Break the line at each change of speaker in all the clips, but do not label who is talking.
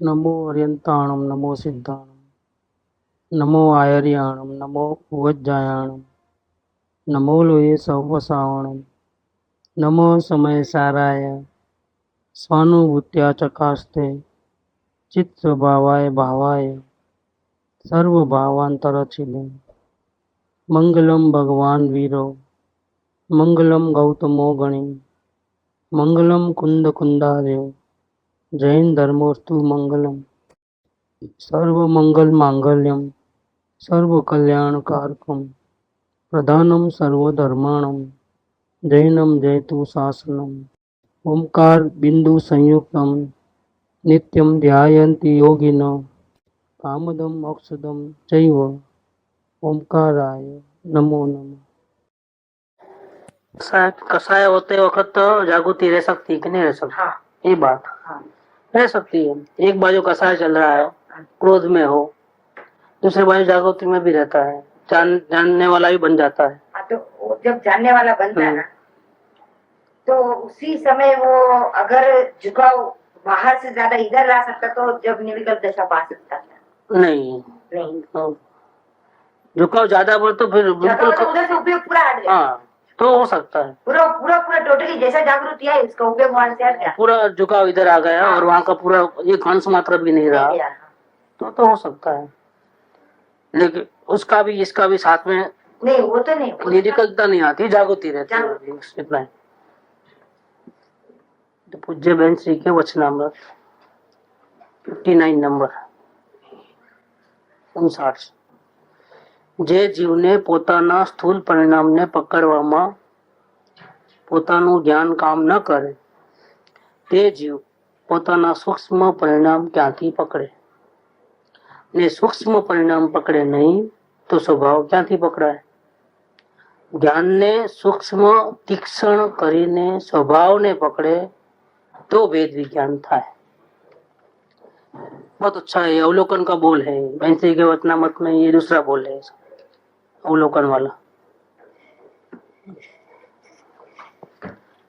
नमो अर्यन्ताणं नमो सिद्धाणं नमो आयर्याणं नमो उवज्जायाणं नमो लोये सौवसावणं नमो समयसाराय स्वानुभूत्या चकास्ते चित्स्वभावाय भावाय सर्वभावान्तरचिले मंगलम भगवान वीरो मंगलम गौतमो गणि मंगलम कुंद कुंदार्यो जैन धर्मोस्तु मंगलम सर्वमंगल मांगल्यम सर्वकल्याणकारकम प्रधानम सर्वधर्माणम जैनम जयतु शासनम ओंकार बिंदु संयुक्तम नित्यं ध्यायन्ति योगिनो कामदम मोक्षदम चैव ओंकाराय नमो नमः। कसाय होते वक्त तो जागृति रह सकती है कि नहीं रह सकती? हाँ। ये बात रह सकती है। एक बाजू कसाय चल रहा है, क्रोध में हो, दूसरे बाजू जागृति में भी रहता है, जानने वाला भी बन जाता है।
तो जब जानने वाला बनता है ना, तो उसी समय वो अगर झुकाव बाहर से ज्यादा इधर ला सकता तो जब निर्विकल्प दशा पा सकता था।
नहीं झुकाव ज्यादा बोल तो फिर बिल्कुल
तो उधर से उपयोग पूरा हट गया।
हाँ, तो हो सकता है
पूरा पूरा पूरा टोटली जैसा जागृति है इसका उपयोग वहां से हट गया,
पूरा झुकाव इधर आ गया। हाँ। और वहाँ का पूरा एक अंश मात्र भी नहीं रहा, तो हो सकता है। लेकिन उसका भी इसका भी साथ में
नहीं, वो तो नहीं,
निर्विकल्पता नहीं आती, जागृति रहती है, इतना है। तो पूज्य बहन श्री के वचनामृत 59 नंबर 59। જે જીવને પોતાના સ્થૂલ પરિણામને પકડવામાં પોતાનું જ્ઞાન કામ ન કરે તે જીવ પોતાના સૂક્ષ્મ પરિણામ ક્યાંથી પકડે ને સૂક્ષ્મ પરિણામ પકડે નહીં તો સ્વભાવ ક્યાંથી પકડાય? જ્ઞાનને સૂક્ષ્મ તીક્ષ્ણ કરીને સ્વભાવને પકડે तो वेद विज्ञान था। बहुत अच्छा है, अवलोकन का बोल है। बैंसी के वचनामृत में ये दूसरा बोल है, अवलोकन वाला।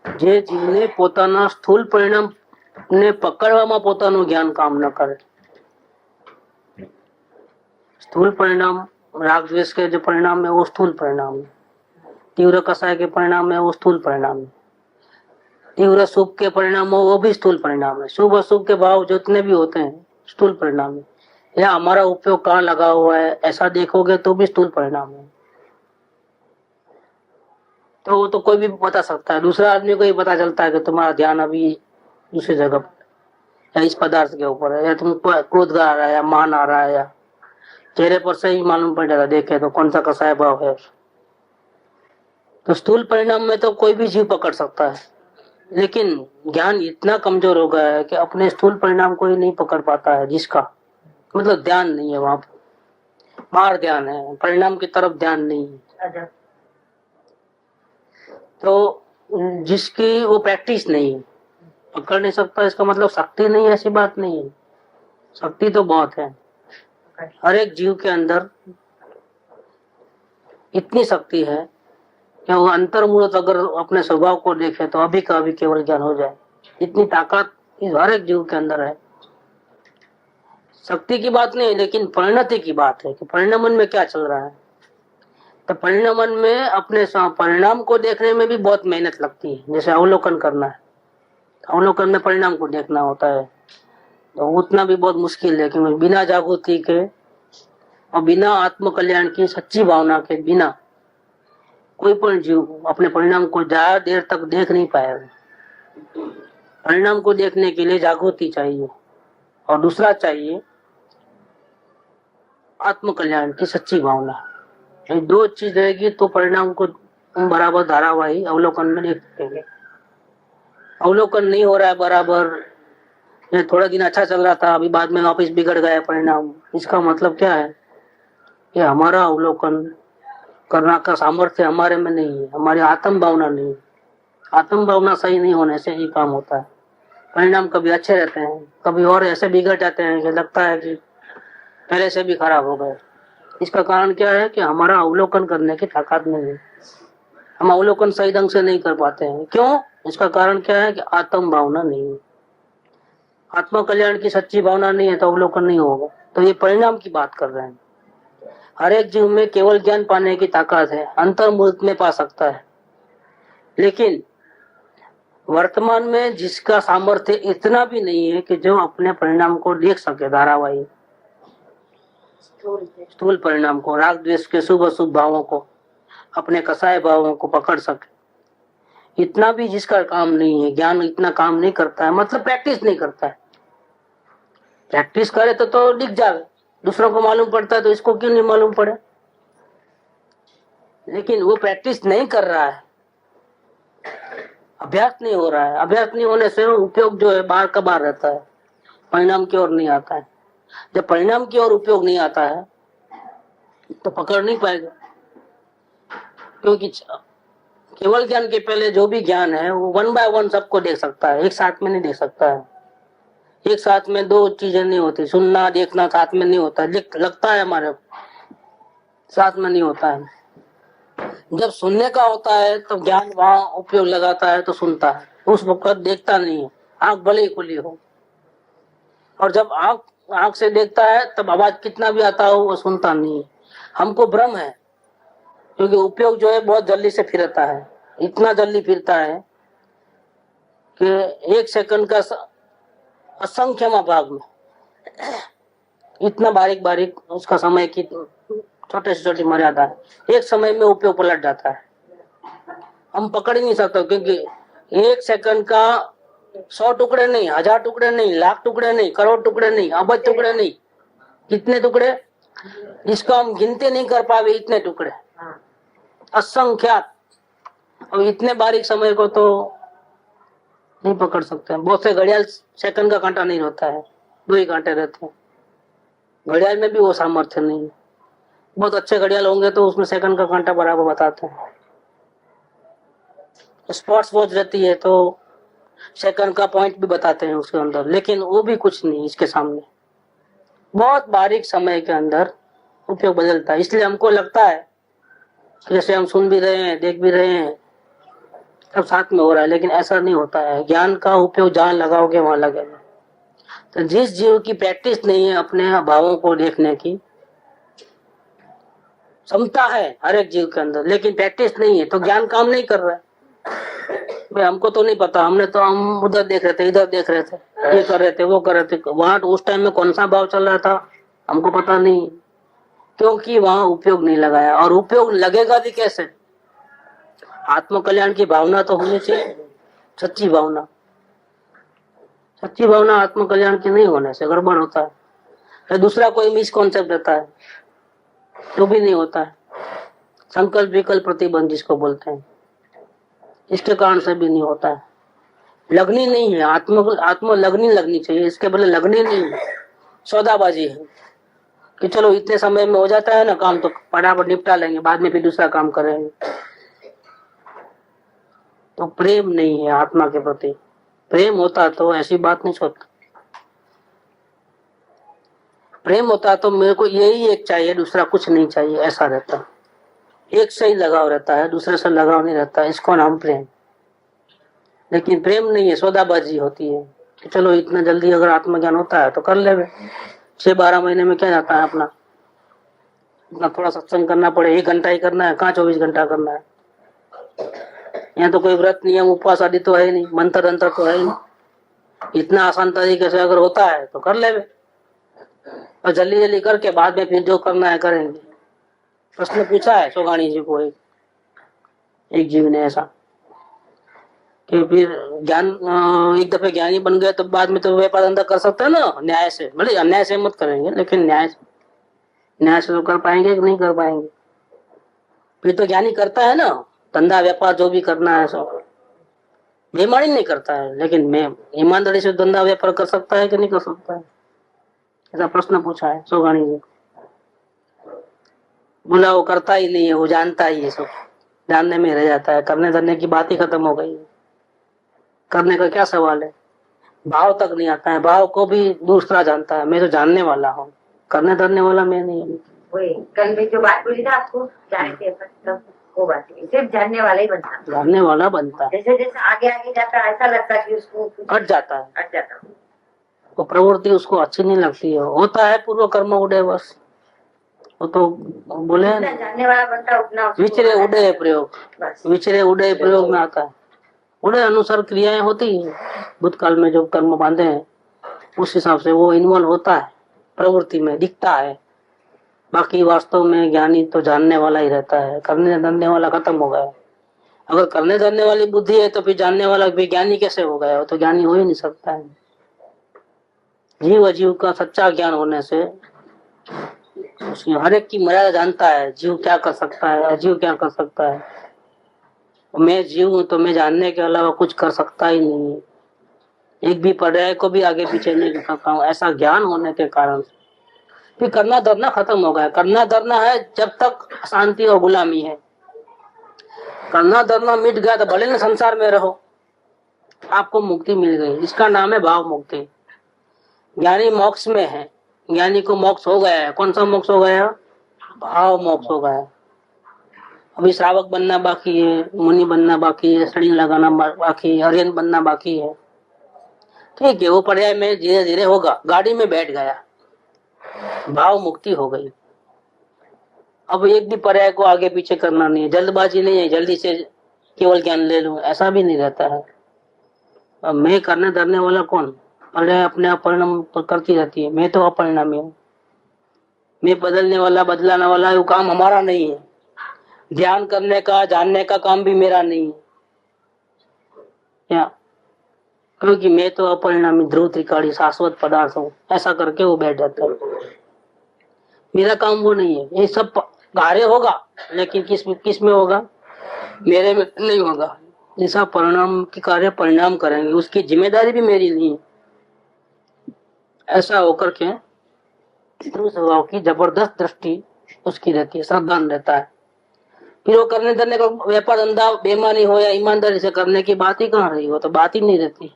જે જીવને પોતાના સ્થૂલ પરિણામ ને પકડવામાં પોતાનું જ્ઞાન કામ ન કરે, स्थूल परिणाम राग द्वेष के जो परिणाम है वो स्थूल परिणाम है, तीव्र कसाय के परिणाम है वो स्थूल परिणाम है, तीव्र सुख के परिणाम हो वो भी स्थूल परिणाम है, शुभ अशुभ के भाव जितने भी होते हैं स्थूल परिणाम है। या हमारा उपयोग कहाँ लगा हुआ है ऐसा देखोगे तो भी स्थूल परिणाम है। तो वो तो कोई भी बता सकता है, दूसरा आदमी को ही पता चलता है कि तुम्हारा ध्यान अभी दूसरी जगह या इस पदार्थ के ऊपर है, या तुम क्रोध आ रहा है या मान आ रहा है, या चेहरे पर से ही मालूम पड़ जाता देखे तो कौन सा कसाय भाव है। तो स्थूल परिणाम में तो कोई भी जीव पकड़ सकता है, लेकिन ज्ञान इतना कमजोर हो गया है कि अपने स्थूल परिणाम को ही नहीं पकड़ पाता है, जिसका मतलब ध्यान नहीं है, वहां बाहर ध्यान है, परिणाम की तरफ ध्यान नहीं है। तो जिसकी वो प्रैक्टिस नहीं है पकड़ नहीं सकता, इसका मतलब शक्ति नहीं है, ऐसी बात नहीं है। शक्ति तो बहुत है, हर एक जीव के अंदर इतनी शक्ति है कि वो अंतर्मुहूर्त अगर अपने स्वभाव को देखे तो अभी का अभी केवल ज्ञान हो जाए। इतनी ताकत इस हर एक जीव के अंदर है। शक्ति की बात नहीं, लेकिन परिणति की बात है कि परिणमन में क्या चल रहा है। तो परिणमन में अपने परिणाम को देखने में भी बहुत मेहनत लगती है। जैसे अवलोकन करना है, अवलोकन में परिणाम को देखना होता है, तो उतना भी बहुत मुश्किल है कि बिना जागृति के और बिना आत्म कल्याण की सच्ची भावना के बिना कोई पण जीव अपने परिणाम को ज्यादा देर तक देख नहीं पाएगा। परिणाम को देखने के लिए जागृति चाहिए और दूसरा चाहिए आत्म कल्याण की सच्ची भावना। ये दो चीज रहेगी तो परिणाम को बराबर धारावाही अवलोकन में देख सकेंगे। अवलोकन नहीं हो रहा है बराबर, थोड़ा दिन अच्छा चल रहा था, अभी बाद में वापस बिगड़ गया परिणाम, इसका मतलब क्या है कि हमारा अवलोकन करना का सामर्थ्य हमारे में नहीं है, हमारी आत्म भावना नहीं है। आत्म भावना सही नहीं होने से ही काम होता है। परिणाम कभी अच्छे रहते हैं, कभी और ऐसे बिगड़ जाते हैं कि लगता है कि पहले से भी खराब हो गए। इसका कारण क्या है कि हमारा अवलोकन करने की ताकत नहीं है, हम अवलोकन सही ढंग से नहीं कर पाते हैं। क्यों? इसका कारण क्या है कि आत्म भावना नहीं है। आत्म कल्याण की सच्ची भावना नहीं है तो अवलोकन नहीं होगा। तो ये परिणाम की बात कर रहे हैं। हर एक जीव में केवल ज्ञान पाने की ताकत है, अंतर्मुख में पा सकता है, लेकिन वर्तमान में जिसका सामर्थ्य इतना भी नहीं है कि जो अपने परिणाम को देख सके, धारावाही स्थूल परिणाम को, राग द्वेष के शुभ अशुभ भावों को, अपने कसाय भावों को पकड़ सके, इतना भी जिसका काम नहीं है, ज्ञान इतना काम नहीं करता है, मतलब प्रैक्टिस नहीं करता है। प्रैक्टिस करे तो दिख जाए, दूसरों को मालूम पड़ता है तो इसको क्यों नहीं मालूम पड़े। लेकिन वो प्रैक्टिस नहीं कर रहा है, अभ्यास नहीं हो रहा है। अभ्यास नहीं होने से उपयोग जो है बाहर का बाहर रहता है, परिणाम की ओर नहीं आता है। जब परिणाम की ओर उपयोग नहीं आता है तो पकड़ नहीं पाएगा, क्योंकि केवल ज्ञान के पहले जो भी ज्ञान है वो 1 by 1 सबको देख सकता है, एक साथ में नहीं देख सकता है। एक साथ में दो चीजें नहीं होती, सुनना देखना साथ में नहीं होता, लगता है हमारे साथ में नहीं होता है। जब सुनने का होता है तो ज्ञान वहां उपयोग लगाता है तो सुनता है, उस वक्त देखता नहीं है, आंख भले ही खुली हो। और जब आंख से देखता है तब आवाज कितना भी आता हो वो सुनता नहीं है। हमको भ्रम है, क्योंकि उपयोग जो है बहुत जल्दी से फिरता है, इतना जल्दी फिरता है कि 1 सेकंड का असंख्य भाग में इतना बारीक बारीक उसका समय की छोटे से छोटी मर्यादा है, एक समय में उपयोग पलट जाता है। हम पकड़ ही नहीं सकते, क्योंकि 1 सेकंड का 100 टुकड़े नहीं, 1000 टुकड़े नहीं, लाख टुकड़े नहीं, करोड़ टुकड़े नहीं, अरब टुकड़े नहीं, कितने टुकड़े जिसको हम गिनते नहीं कर पावे, इतने टुकड़े असंख्यात। और इतने बारीक समय को तो नहीं पकड़ सकते। बहुत से घड़ियाल सेकंड का कांटा नहीं होता है, 2 ही कांटे रहते हैं। घड़ियाल में भी वो सामर्थ्य नहीं है। बहुत अच्छे घड़ियाल होंगे तो उसमें सेकंड का कांटा बराबर बताते हैं। स्पॉट्स वॉच रहती है तो सेकंड का पॉइंट भी बताते हैं उसके अंदर, लेकिन वो भी कुछ नहीं इसके सामने। बहुत बारीक समय के अंदर उपयोग बदलता है। इसलिए हमको लगता है जैसे हम सुन भी रहे हैं, देख भी रहे हैं, सब साथ में हो रहा है, लेकिन ऐसा नहीं होता है। ज्ञान का उपयोग जहां लगाओगे वहां लगेगा। तो जिस जीव की प्रैक्टिस नहीं है अपने भावों को देखने की, क्षमता है हर एक जीव के अंदर, लेकिन प्रैक्टिस नहीं है तो ज्ञान काम नहीं कर रहा है। भाई हमको तो नहीं पता, हम उधर देख रहे थे, इधर देख रहे थे, ये कर रहे थे, वो कर रहे थे, वहां उस टाइम में कौन सा भाव चल रहा था हमको पता नहीं, क्योंकि वहां उपयोग नहीं लगाया। और उपयोग लगेगा भी कैसे? आत्म कल्याण की भावना तो होनी चाहिए, सच्ची भावना। सच्ची भावना आत्म कल्याण की नहीं होने से गड़बड़ होता है। या दूसरा कोई मिसकॉन्सेप्ट रहता है तो भी नहीं होता है। संकल्प विकल्प प्रतिबंध जिसको बोलते हैं, इसके कारण से भी नहीं होता है। लगनी नहीं है, आत्म लगनी चाहिए, इसके बदले लगनी नहीं है, सौदाबाजी है कि चलो इतने समय में हो जाता है ना काम तो फटाफट निपटा लेंगे, बाद में फिर दूसरा काम करेंगे। तो प्रेम नहीं है आत्मा के प्रति। प्रेम होता तो ऐसी बात नहीं सोचता। प्रेम होता तो मेरे को यही एक चाहिए, दूसरा कुछ नहीं चाहिए, ऐसा रहता। एक से ही लगाव रहता है, दूसरे से लगाव नहीं रहता, इसको नाम प्रेम। लेकिन प्रेम नहीं है, सौदाबाजी होती है कि चलो इतना जल्दी अगर आत्मज्ञान होता है तो कर ले, 6-12 महीने में क्या जाता है अपना थोड़ा सत्संग करना पड़े, 1 घंटा ही करना है, कहाँ 24 घंटा करना है। यहाँ तो कोई व्रत नियम उपवास आदि तो है नहीं, मंत्र अंतर तो है नहीं। इतना आसान तरीके से अगर होता है तो कर ले, और जल्दी जल्दी करके बाद में फिर जो करना है करेंगे। प्रश्न पूछा है सोगानी जी को एक जीव ने ऐसा कि फिर ज्ञान एक दफे ज्ञानी बन गए तो बाद में तो व्यापार धंधा कर सकते हैं ना न्याय से, भले अन्याय से मत करेंगे, लेकिन न्याय से तो कर पाएंगे कि नहीं कर पाएंगे। फिर तो ज्ञानी करता है ना धंधा व्यापार जो भी करना है, सब बेईमानी नहीं करता है, लेकिन मैं ईमानदारी से धंधा व्यापार कर सकता है कि नहीं कर सकता है, ऐसा प्रश्न पूछा है सोगानी जी। बोला वो करता ही नहीं है, वो जानता ही है, सब जानने में रह जाता है, करने धरने की बात ही खत्म हो गई है। करने का क्या सवाल है? भाव तक नहीं आता है, भाव को भी दूसरा जानता है। मैं तो जानने वाला हूँ, करने धरने वाला मैं नहीं हूँ।
वही कल में जो बात बोली ना आपको, जानते हैं वो बात सिर्फ जानने वाला ही बनता,
जानने वाला बनता है।
जैसे जैसे आगे आगे जाता है ऐसा लगता है कि उसको
हट जाता है। वो प्रवृत्ति उसको अच्छी नहीं लगती है। होता है पूर्व कर्म उदय, बस वो तो बोले
जितना जानने वाला बनता उतना उसको
विचरे उदय प्रयोग,
बस।
विचरे उदय प्रयोग में आता है। उदय अनुसार क्रियाएं होती है, भूतकाल में जो कर्म बांधे हैं उस हिसाब से वो इन्वॉल्व होता है, प्रवृत्ति में दिखता है। बाकी वास्तव में ज्ञानी तो जानने वाला ही रहता है, करने जानने वाला खत्म हो गया। अगर करने जानने वाली बुद्धि है तो फिर जानने वाला भी ज्ञानी कैसे हो गया? वो तो ज्ञानी हो ही नहीं सकता है। जीव अजीव का सच्चा ज्ञान होने से उसकी हर एक की मर्यादा जानता है, जीव क्या कर सकता है, अजीव क्या कर सकता है। मैं जीव हूं तो मैं जानने के अलावा कुछ कर सकता ही नहीं, एक भी पर्याय को भी आगे पीछे नहीं कर सकता हूँ। ऐसा ज्ञान होने के कारण फिर करना धरना खत्म हो गया। करना धरना है जब तक शांति और गुलामी है। करना धरना मिट गया तो भले न संसार में रहो, आपको मुक्ति मिल गई। इसका नाम है भाव मुक्ति। ज्ञानी मोक्ष में है, ज्ञानी को मोक्ष हो गया है। कौन सा मोक्ष हो गया? भाव मोक्ष हो गया। अभी श्रावक बनना बाकी है, मुनि बनना बाकी है, सड़ी लगाना बाकी है, हरियन बनना बाकी है। ठीक है, वो पर्याय में धीरे धीरे होगा। गाड़ी में बैठ गया, भाव मुक्ति हो गई। अब एक भी पर्याय को आगे पीछे करना नहीं है, जल्दबाजी नहीं है, जल्दी से केवल ज्ञान ले लूं, ऐसा भी नहीं रहता है। अब मैं करने धरने वाला कौन? पर्याय अपने आप परिणाम करती रहती है। मैं तो अपरिणामी हूँ। मैं बदलने वाला बदलाने वाला वो काम हमारा नहीं है। ध्यान करने का जानने का काम भी मेरा नहीं है, क्या? क्योंकि मैं तो अपरिणामी ध्रुव त्रिकाली शाश्वत पदार्थ हूँ। ऐसा करके वो बैठ जाता है। मेरा काम वो नहीं है। ये सब कार्य होगा लेकिन किस में होगा? मेरे में नहीं होगा। जैसा परिणाम के कार्य परिणाम करेंगे उसकी जिम्मेदारी भी मेरी नहीं है। ऐसा होकर के ध्रुव स्वभाव की जबरदस्त दृष्टि उसकी रहती है, सावधान रहता है। फिर वो करने धरने का व्यापार धंधा बेईमानी हो या ईमानदारी से करने की बात ही कहाँ रही? वो तो बात ही नहीं रहती।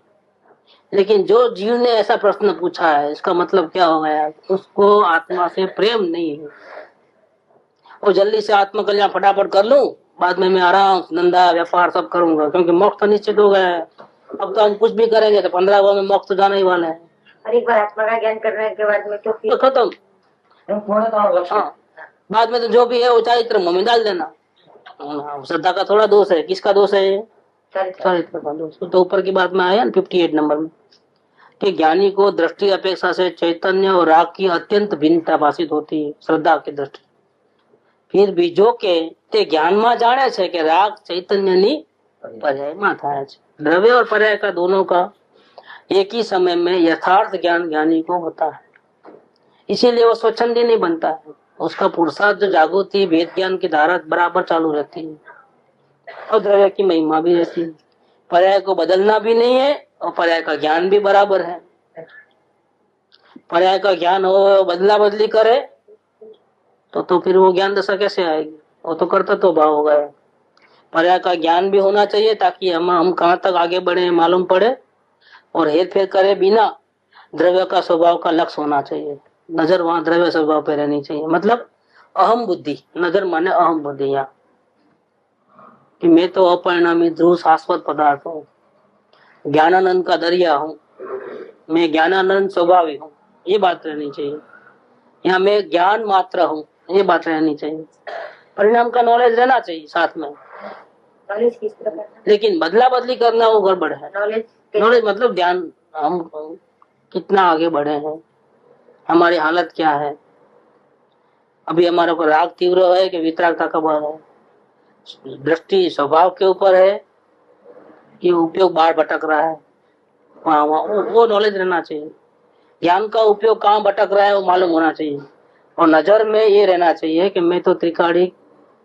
लेकिन जो जीव ने ऐसा प्रश्न पूछा है, इसका मतलब क्या हो गया? उसको आत्मा से प्रेम नहीं है। वो जल्दी से आत्मकल्याण फटाफट कर लूं, बाद में मैं आराम धंधा व्यापार सब करूंगा, क्योंकि मोक्ष तो निश्चित हो गया है। अब तो हम कुछ भी करेंगे तो 15 वर्ष में मोक्ष तो जाना ही वाला है।
और एक बार आत्मा का ज्ञान करने के बाद में तो फिर
खत्म। हाँ, बाद में तो जो भी है वो चारित्र में डाल देना। श्रद्धा का थोड़ा दोष है। किसका दोष है? चारित्र का दोष। तो ऊपर की बात में आया ना 58 नंबर में कि ज्ञानी को दृष्टि अपेक्षा से चैतन्य और राग की अत्यंत भिन्नता भाषित होती है, श्रद्धा की दृष्टि। फिर बीजो के તે જ્ઞાનમાં જાણે છે કે રાગ ચૈતન્યની पर्यायમાં થાય છે। द्रव्य और पर्याय का दोनों का एक ही समय में यथार्थ ज्ञान ज्ञानी को होता है। इसीलिए वो स्वच्छंदी नहीं बनता है। उसका पुरुषार्थ जो जागृति वेद ज्ञान की धारा बराबर चालू रहती है और द्रव्य की महिमा भी रहती है। पर्याय को बदलना भी नहीं है और पर्याय का ज्ञान भी बराबर है। पर्याय का ज्ञान हो बदला बदली करे तो फिर वो ज्ञान दशा कैसे आएगी? वो तो करता तो भाव हो गया। पर्याय का ज्ञान भी होना चाहिए ताकि हम कहाँ तक आगे बढ़े मालूम पड़े, और हेर फेर करे बिना द्रव्य का स्वभाव का लक्ष्य होना चाहिए। नजर वहां द्रव्य स्वभाव पे रहनी चाहिए। मतलब अहम बुद्धि, नजर माने अहम बुद्धि, यहाँ कि मैं तो अपरिणामी ध्रुव शाश्वत पदार्थ हूँ, ज्ञानानंद का दरिया हूँ, मैं ज्ञानानंद स्वभावी हूँ, ये बात रहनी चाहिए। यहाँ मैं ज्ञान मात्र हूँ, ये बात रहनी चाहिए। परिणाम का नॉलेज रहना चाहिए साथ में,
नॉलेज किस प्रकार?
लेकिन बदला बदली करना वो गड़बड़ है। नॉलेज मतलब ध्यान, हम कितना आगे बढ़े हैं, हमारी हालत क्या है, अभी हमारे को राग तीव्र है कि वितरागता कबर है, दृष्टि स्वभाव के ऊपर है कि उपयोग बाहर भटक रहा है, वहाँ वो नॉलेज रहना चाहिए। ज्ञान का उपयोग कहाँ भटक रहा है वो मालूम होना चाहिए, और नजर में ये रहना चाहिए कि मैं तो त्रिकाली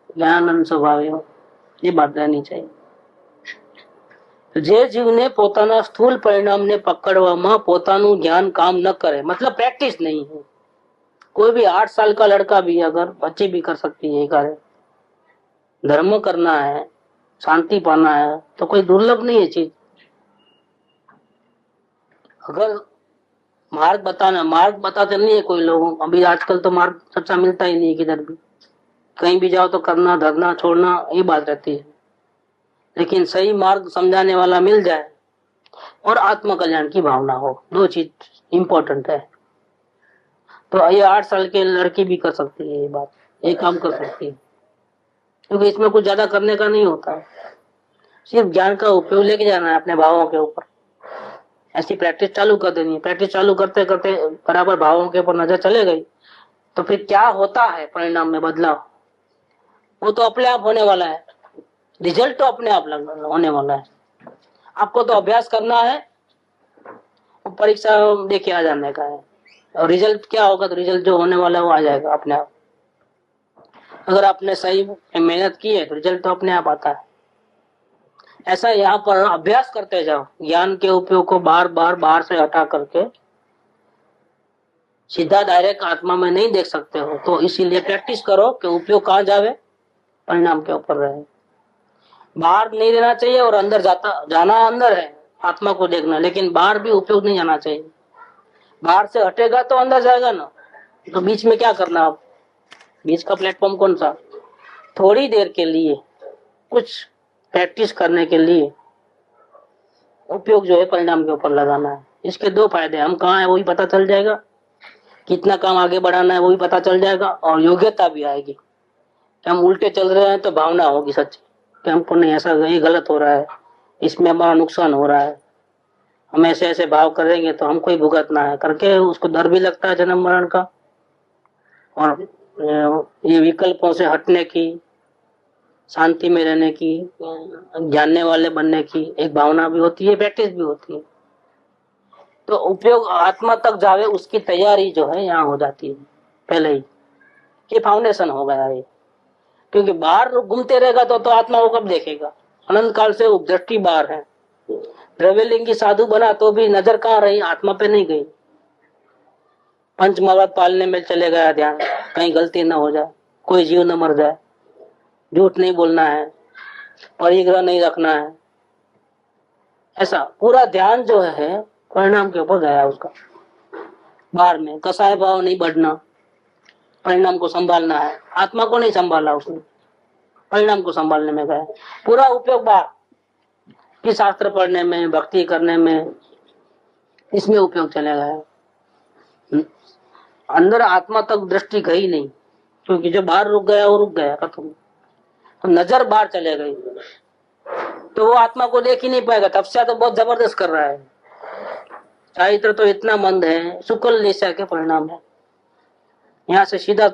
ज्ञानानंद स्वभावी हूँ, ये बात रहनी चाहिए। જે જીવને પોતાના સ્થૂલ પરિણામને પકડવામાં પોતાનું જ્ઞાન કામ ન કરે, मतलब प्रैक्टिस नहीं है। कोई भी 8 साल का लड़का भी अगर बच्चे भी कर सकती है कार्य, धर्म करना है, शांति पाना है तो कोई दुर्लभ नहीं है चीज। अगर मार्ग बताते नहीं है कोई लोगों, अभी आजकल तो मार्ग सच्चा मिलता ही नहीं है किधर भी। कहीं भी जाओ तो करना धरना छोड़ना ये बात रहती है। लेकिन सही मार्ग समझाने वाला मिल जाए और आत्म कल्याण की भावना हो, दो चीज इम्पोर्टेंट है। तो ये 8 साल के लड़की भी कर सकती है ये बात, ये काम कर सकती है, क्योंकि इसमें कुछ ज्यादा करने का नहीं होता है, सिर्फ ज्ञान का उपयोग लेके जाना है अपने भावों के ऊपर। ऐसी प्रैक्टिस चालू कर देनी है, प्रैक्टिस चालू करते करते बराबर भावों के ऊपर नजर चले गई तो फिर क्या होता है परिणाम में बदलाव, वो तो अपने आप होने वाला है, रिजल्ट तो अपने आप होने वाला है। आपको तो अभ्यास करना है, परीक्षा देके आ जाने का है, और रिजल्ट क्या होगा, तो रिजल्ट जो होने वाला है वो आ जाएगा अपने आप। अगर आपने सही मेहनत की है तो रिजल्ट तो अपने आप आता है। ऐसा यहाँ पर अभ्यास करते जाओ, ज्ञान के उपयोग को बार बार बाहर से हटा करके सीधा डायरेक्ट आत्मा में नहीं देख सकते हो, तो इसीलिए प्रैक्टिस करो कि उपयोग कहाँ जावे, परिणाम के ऊपर रहे। बाहर नहीं रहना चाहिए और अंदर जाना अंदर है, आत्मा को देखना, लेकिन बाहर भी उपयोग नहीं जाना चाहिए। बाहर से हटेगा तो अंदर जाएगा ना, तो बीच में क्या करना, आप बीच का प्लेटफॉर्म कौन सा, थोड़ी देर के लिए कुछ प्रैक्टिस करने के लिए उपयोग जो है परिणाम के ऊपर लगाना है। इसके दो फायदे, हम कहाँ है वही पता चल जाएगा, कितना काम आगे बढ़ाना है वो भी पता चल जाएगा, और योग्यता भी आएगी कि हम उल्टे चल रहे हैं तो भावना होगी सच कि हमको नहीं, ऐसा ये गलत हो रहा है, इसमें हमारा नुकसान हो रहा है, हम ऐसे ऐसे भाव करेंगे तो हमको ही भुगतना है करके उसको डर भी लगता है जन्म मरण का, और ये विकल्पों से हटने की, शांति में रहने की, जानने वाले बनने की एक भावना भी होती है, प्रैक्टिस भी होती है। तो उपयोग आत्मा तक जावे उसकी तैयारी जो है यहाँ हो जाती है पहले ही, ये फाउंडेशन हो गया है। क्योंकि बाहर घूमते रहेगा तो आत्मा को कब देखेगा, अनंत काल से दृष्टि बाहर है। द्रव्यलिंगी साधु बना तो भी नजर कहाँ रही, आत्मा पे नहीं गई। पंच महाभूत पालने में चले गया ध्यान, कहीं गलती न हो जाए, कोई जीव न मर जाए, झूठ नहीं बोलना है, परिग्रह नहीं रखना है, ऐसा पूरा ध्यान जो है परिणाम के ऊपर गया उसका। बाहर में कसाय भाव नहीं बढ़ना, परिणाम को संभालना है, आत्मा को नहीं संभाला उसने, परिणाम को संभालने में गया। पूरा उपयोग बाहर कि शास्त्र पढ़ने में, भक्ति करने में, इसमें उपयोग चले गया। अंदर आत्मा तक दृष्टि गई नहीं, क्योंकि जो बाहर रुक गया वो रुक गया खत्म। तो नजर बाहर चले गई तो वो आत्मा को देख ही नहीं पाएगा। तपस्या तो बहुत जबरदस्त कर रहा है, चारित्र तो इतना मंद है, शुक्ल निश्चय के परिणाम है। यहाँ से सीधा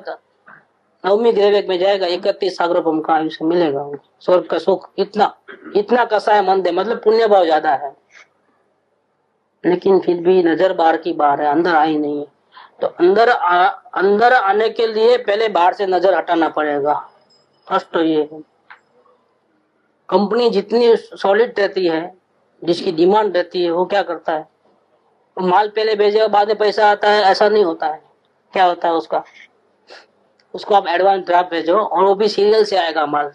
नवमी ग्रेवेक में जाएगा, 31 सागरोपम का आयुष्य मिलेगा, स्वर्ग का सुख इतना इतना कसा है, मंद है, मतलब पुण्य भाव ज्यादा है, लेकिन फिर भी नजर बाहर की बाहर है, अंदर आई नहीं है। तो अंदर आने के लिए पहले बाहर से नजर हटाना पड़ेगा। फर्स्ट तो ये है। कंपनी जितनी सॉलिड रहती है, जिसकी डिमांड रहती है, वो क्या करता है, तो माल पहले भेजेगा बाद में पैसा आता है, ऐसा नहीं होता है। क्या होता है उसको आप एडवांस ड्राफ्ट भेजो और वो भी सीरियल से आएगा माल,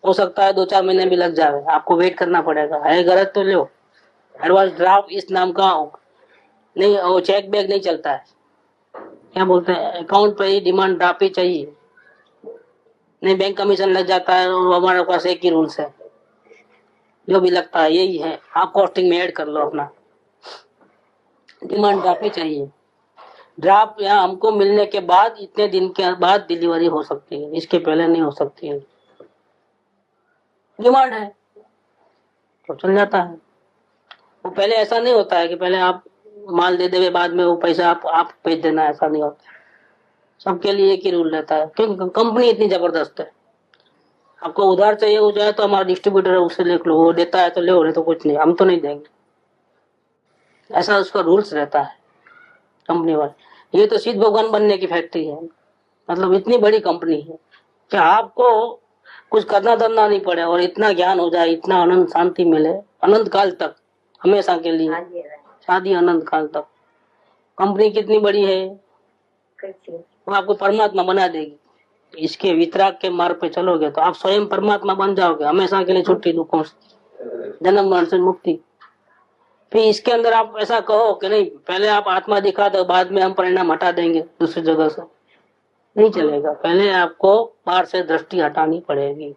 हो सकता है 2-4 महीने भी लग जाए, आपको वेट करना पड़ेगा। है गरज तो लो, एडवांस ड्राफ्ट इस नाम का नहीं, वो चेक बैग नहीं चलता है, क्या बोलते हैं, अकाउंट पे ही डिमांड ड्राफ्ट ही चाहिए, नहीं बैंक कमीशन लग जाता है, और हमारे पास एक ही रूल्स है, जो भी लगता है यही है, आप कॉस्टिंग में ऐड कर लो अपना, डिमांड ड्राफ्ट ही चाहिए। ड्राफ्ट यहाँ हमको मिलने के बाद इतने दिन के बाद डिलीवरी हो सकती है, इसके पहले नहीं हो सकती है, डिमांड है तो चल जाता है। वो पहले ऐसा नहीं होता है कि पहले आप माल दे देवे बाद में वो पैसा आप भेज देना, ऐसा नहीं होता। सबके लिए एक ही रूल रहता है, क्योंकि कंपनी इतनी जबरदस्त है। आपको उधार चाहिए हो जाए तो हमारा डिस्ट्रीब्यूटर है, उससे लिख लो, वो देता है तो ले, नहीं तो कुछ नहीं, हम तो नहीं देंगे, ऐसा उसका रूल्स रहता है कंपनी वाले। ये तो सिद्ध भगवान बनने की फैक्ट्री है, मतलब इतनी बड़ी कंपनी है कि आपको कुछ करना धरना नहीं पड़े और इतना ज्ञान हो जाए, इतना आनंद शांति मिले अनंत काल तक, हमेशा के लिए, शादी अनंत काल तक। कंपनी कितनी बड़ी है, वो आपको परमात्मा बना देगी। इसके वितराग के मार्ग पे चलोगे तो आप स्वयं परमात्मा बन जाओगे, हमेशा के लिए छुट्टी दुखों से, जन्म मरण से मुक्ति। फिर इसके अंदर आप ऐसा कहो कि नहीं पहले आप आत्मा दिखा दो, बाद में हम परिणाम हटा देंगे दूसरी जगह से, नहीं चलेगा। पहले आपको बाहर से दृष्टि हटानी पड़ेगी।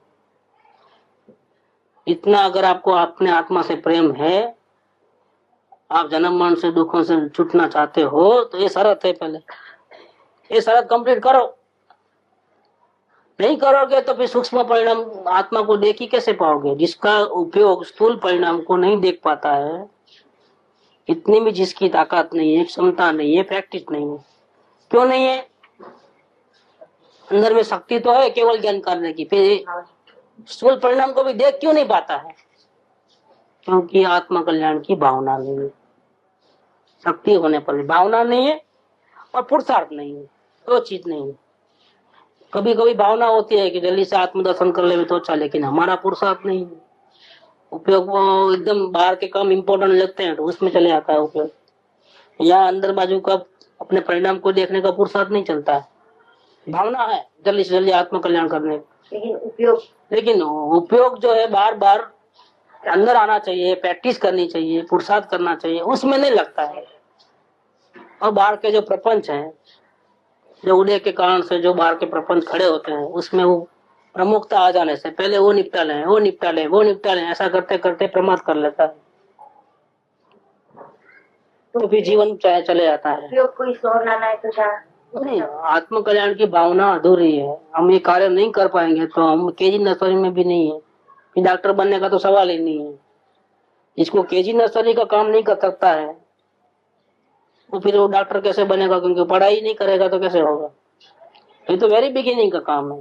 इतना अगर आपको अपने आत्मा से प्रेम है आप जन्म मरण से दुखों से छूटना चाहते हो तो ये शरत है, पहले ये शरत कंप्लीट करो। नहीं करोगे तो फिर सूक्ष्म परिणाम आत्मा को देख ही कैसे पाओगे? जिसका उपयोग स्थूल परिणाम को नहीं देख पाता है, इतनी भी जिसकी ताकत नहीं है, क्षमता नहीं है, प्रैक्टिस नहीं है। क्यों नहीं है? अंदर में शक्ति तो है केवल ज्ञान करने की, फिर स्थूल परिणाम को भी देख क्यों नहीं पाता है? क्योंकि आत्म कल्याण की भावना नहीं है। शक्ति होने पर भी भावना नहीं है और पुरुषार्थ नहीं है, दो चीज नहीं है। कभी कभी भावना होती है कि जल्दी से आत्मदर्शन कर ले तो अच्छा, लेकिन हमारा पुरुषार्थ नहीं है। उपयोग वो एकदम बाहर के काम इम्पोर्टेंट लगते हैं तो उसमें चले जाता है उपयोग। यहाँ अंदर बाजू का अपने परिणाम को देखने का पुरुषार्थ नहीं चलता है। भावना है जल्दी से जल्दी आत्म कल्याण करने, लेकिन उपयोग जो है बार बार अंदर आना चाहिए, प्रैक्टिस करनी चाहिए, पुरुषार्थ करना चाहिए, उसमें नहीं लगता है। और बाहर के जो प्रपंच हैं, जो उदय के कारण से जो बाहर के प्रपंच खड़े होते हैं, उसमें वो प्रमुखता आ जाने से पहले वो निपटा लें, वो निपटा लें, वो निपटा लें, ऐसा करते करते प्रमाद कर लेता है, तो फिर जीवन चले जाता है।
कोई शोर लाना है तो
नहीं, आत्म कल्याण की भावना अधूरी है। हम ये कार्य नहीं कर पाएंगे तो हम केजी नर्सरी में भी नहीं है, फिर डॉक्टर बनने का तो सवाल ही नहीं है। जिसको केजी नर्सरी का काम नहीं कर सकता है वो फिर वो डॉक्टर कैसे बनेगा? क्योंकि पढ़ाई नहीं करेगा तो कैसे होगा? ये तो वेरी बिगिनिंग का काम है।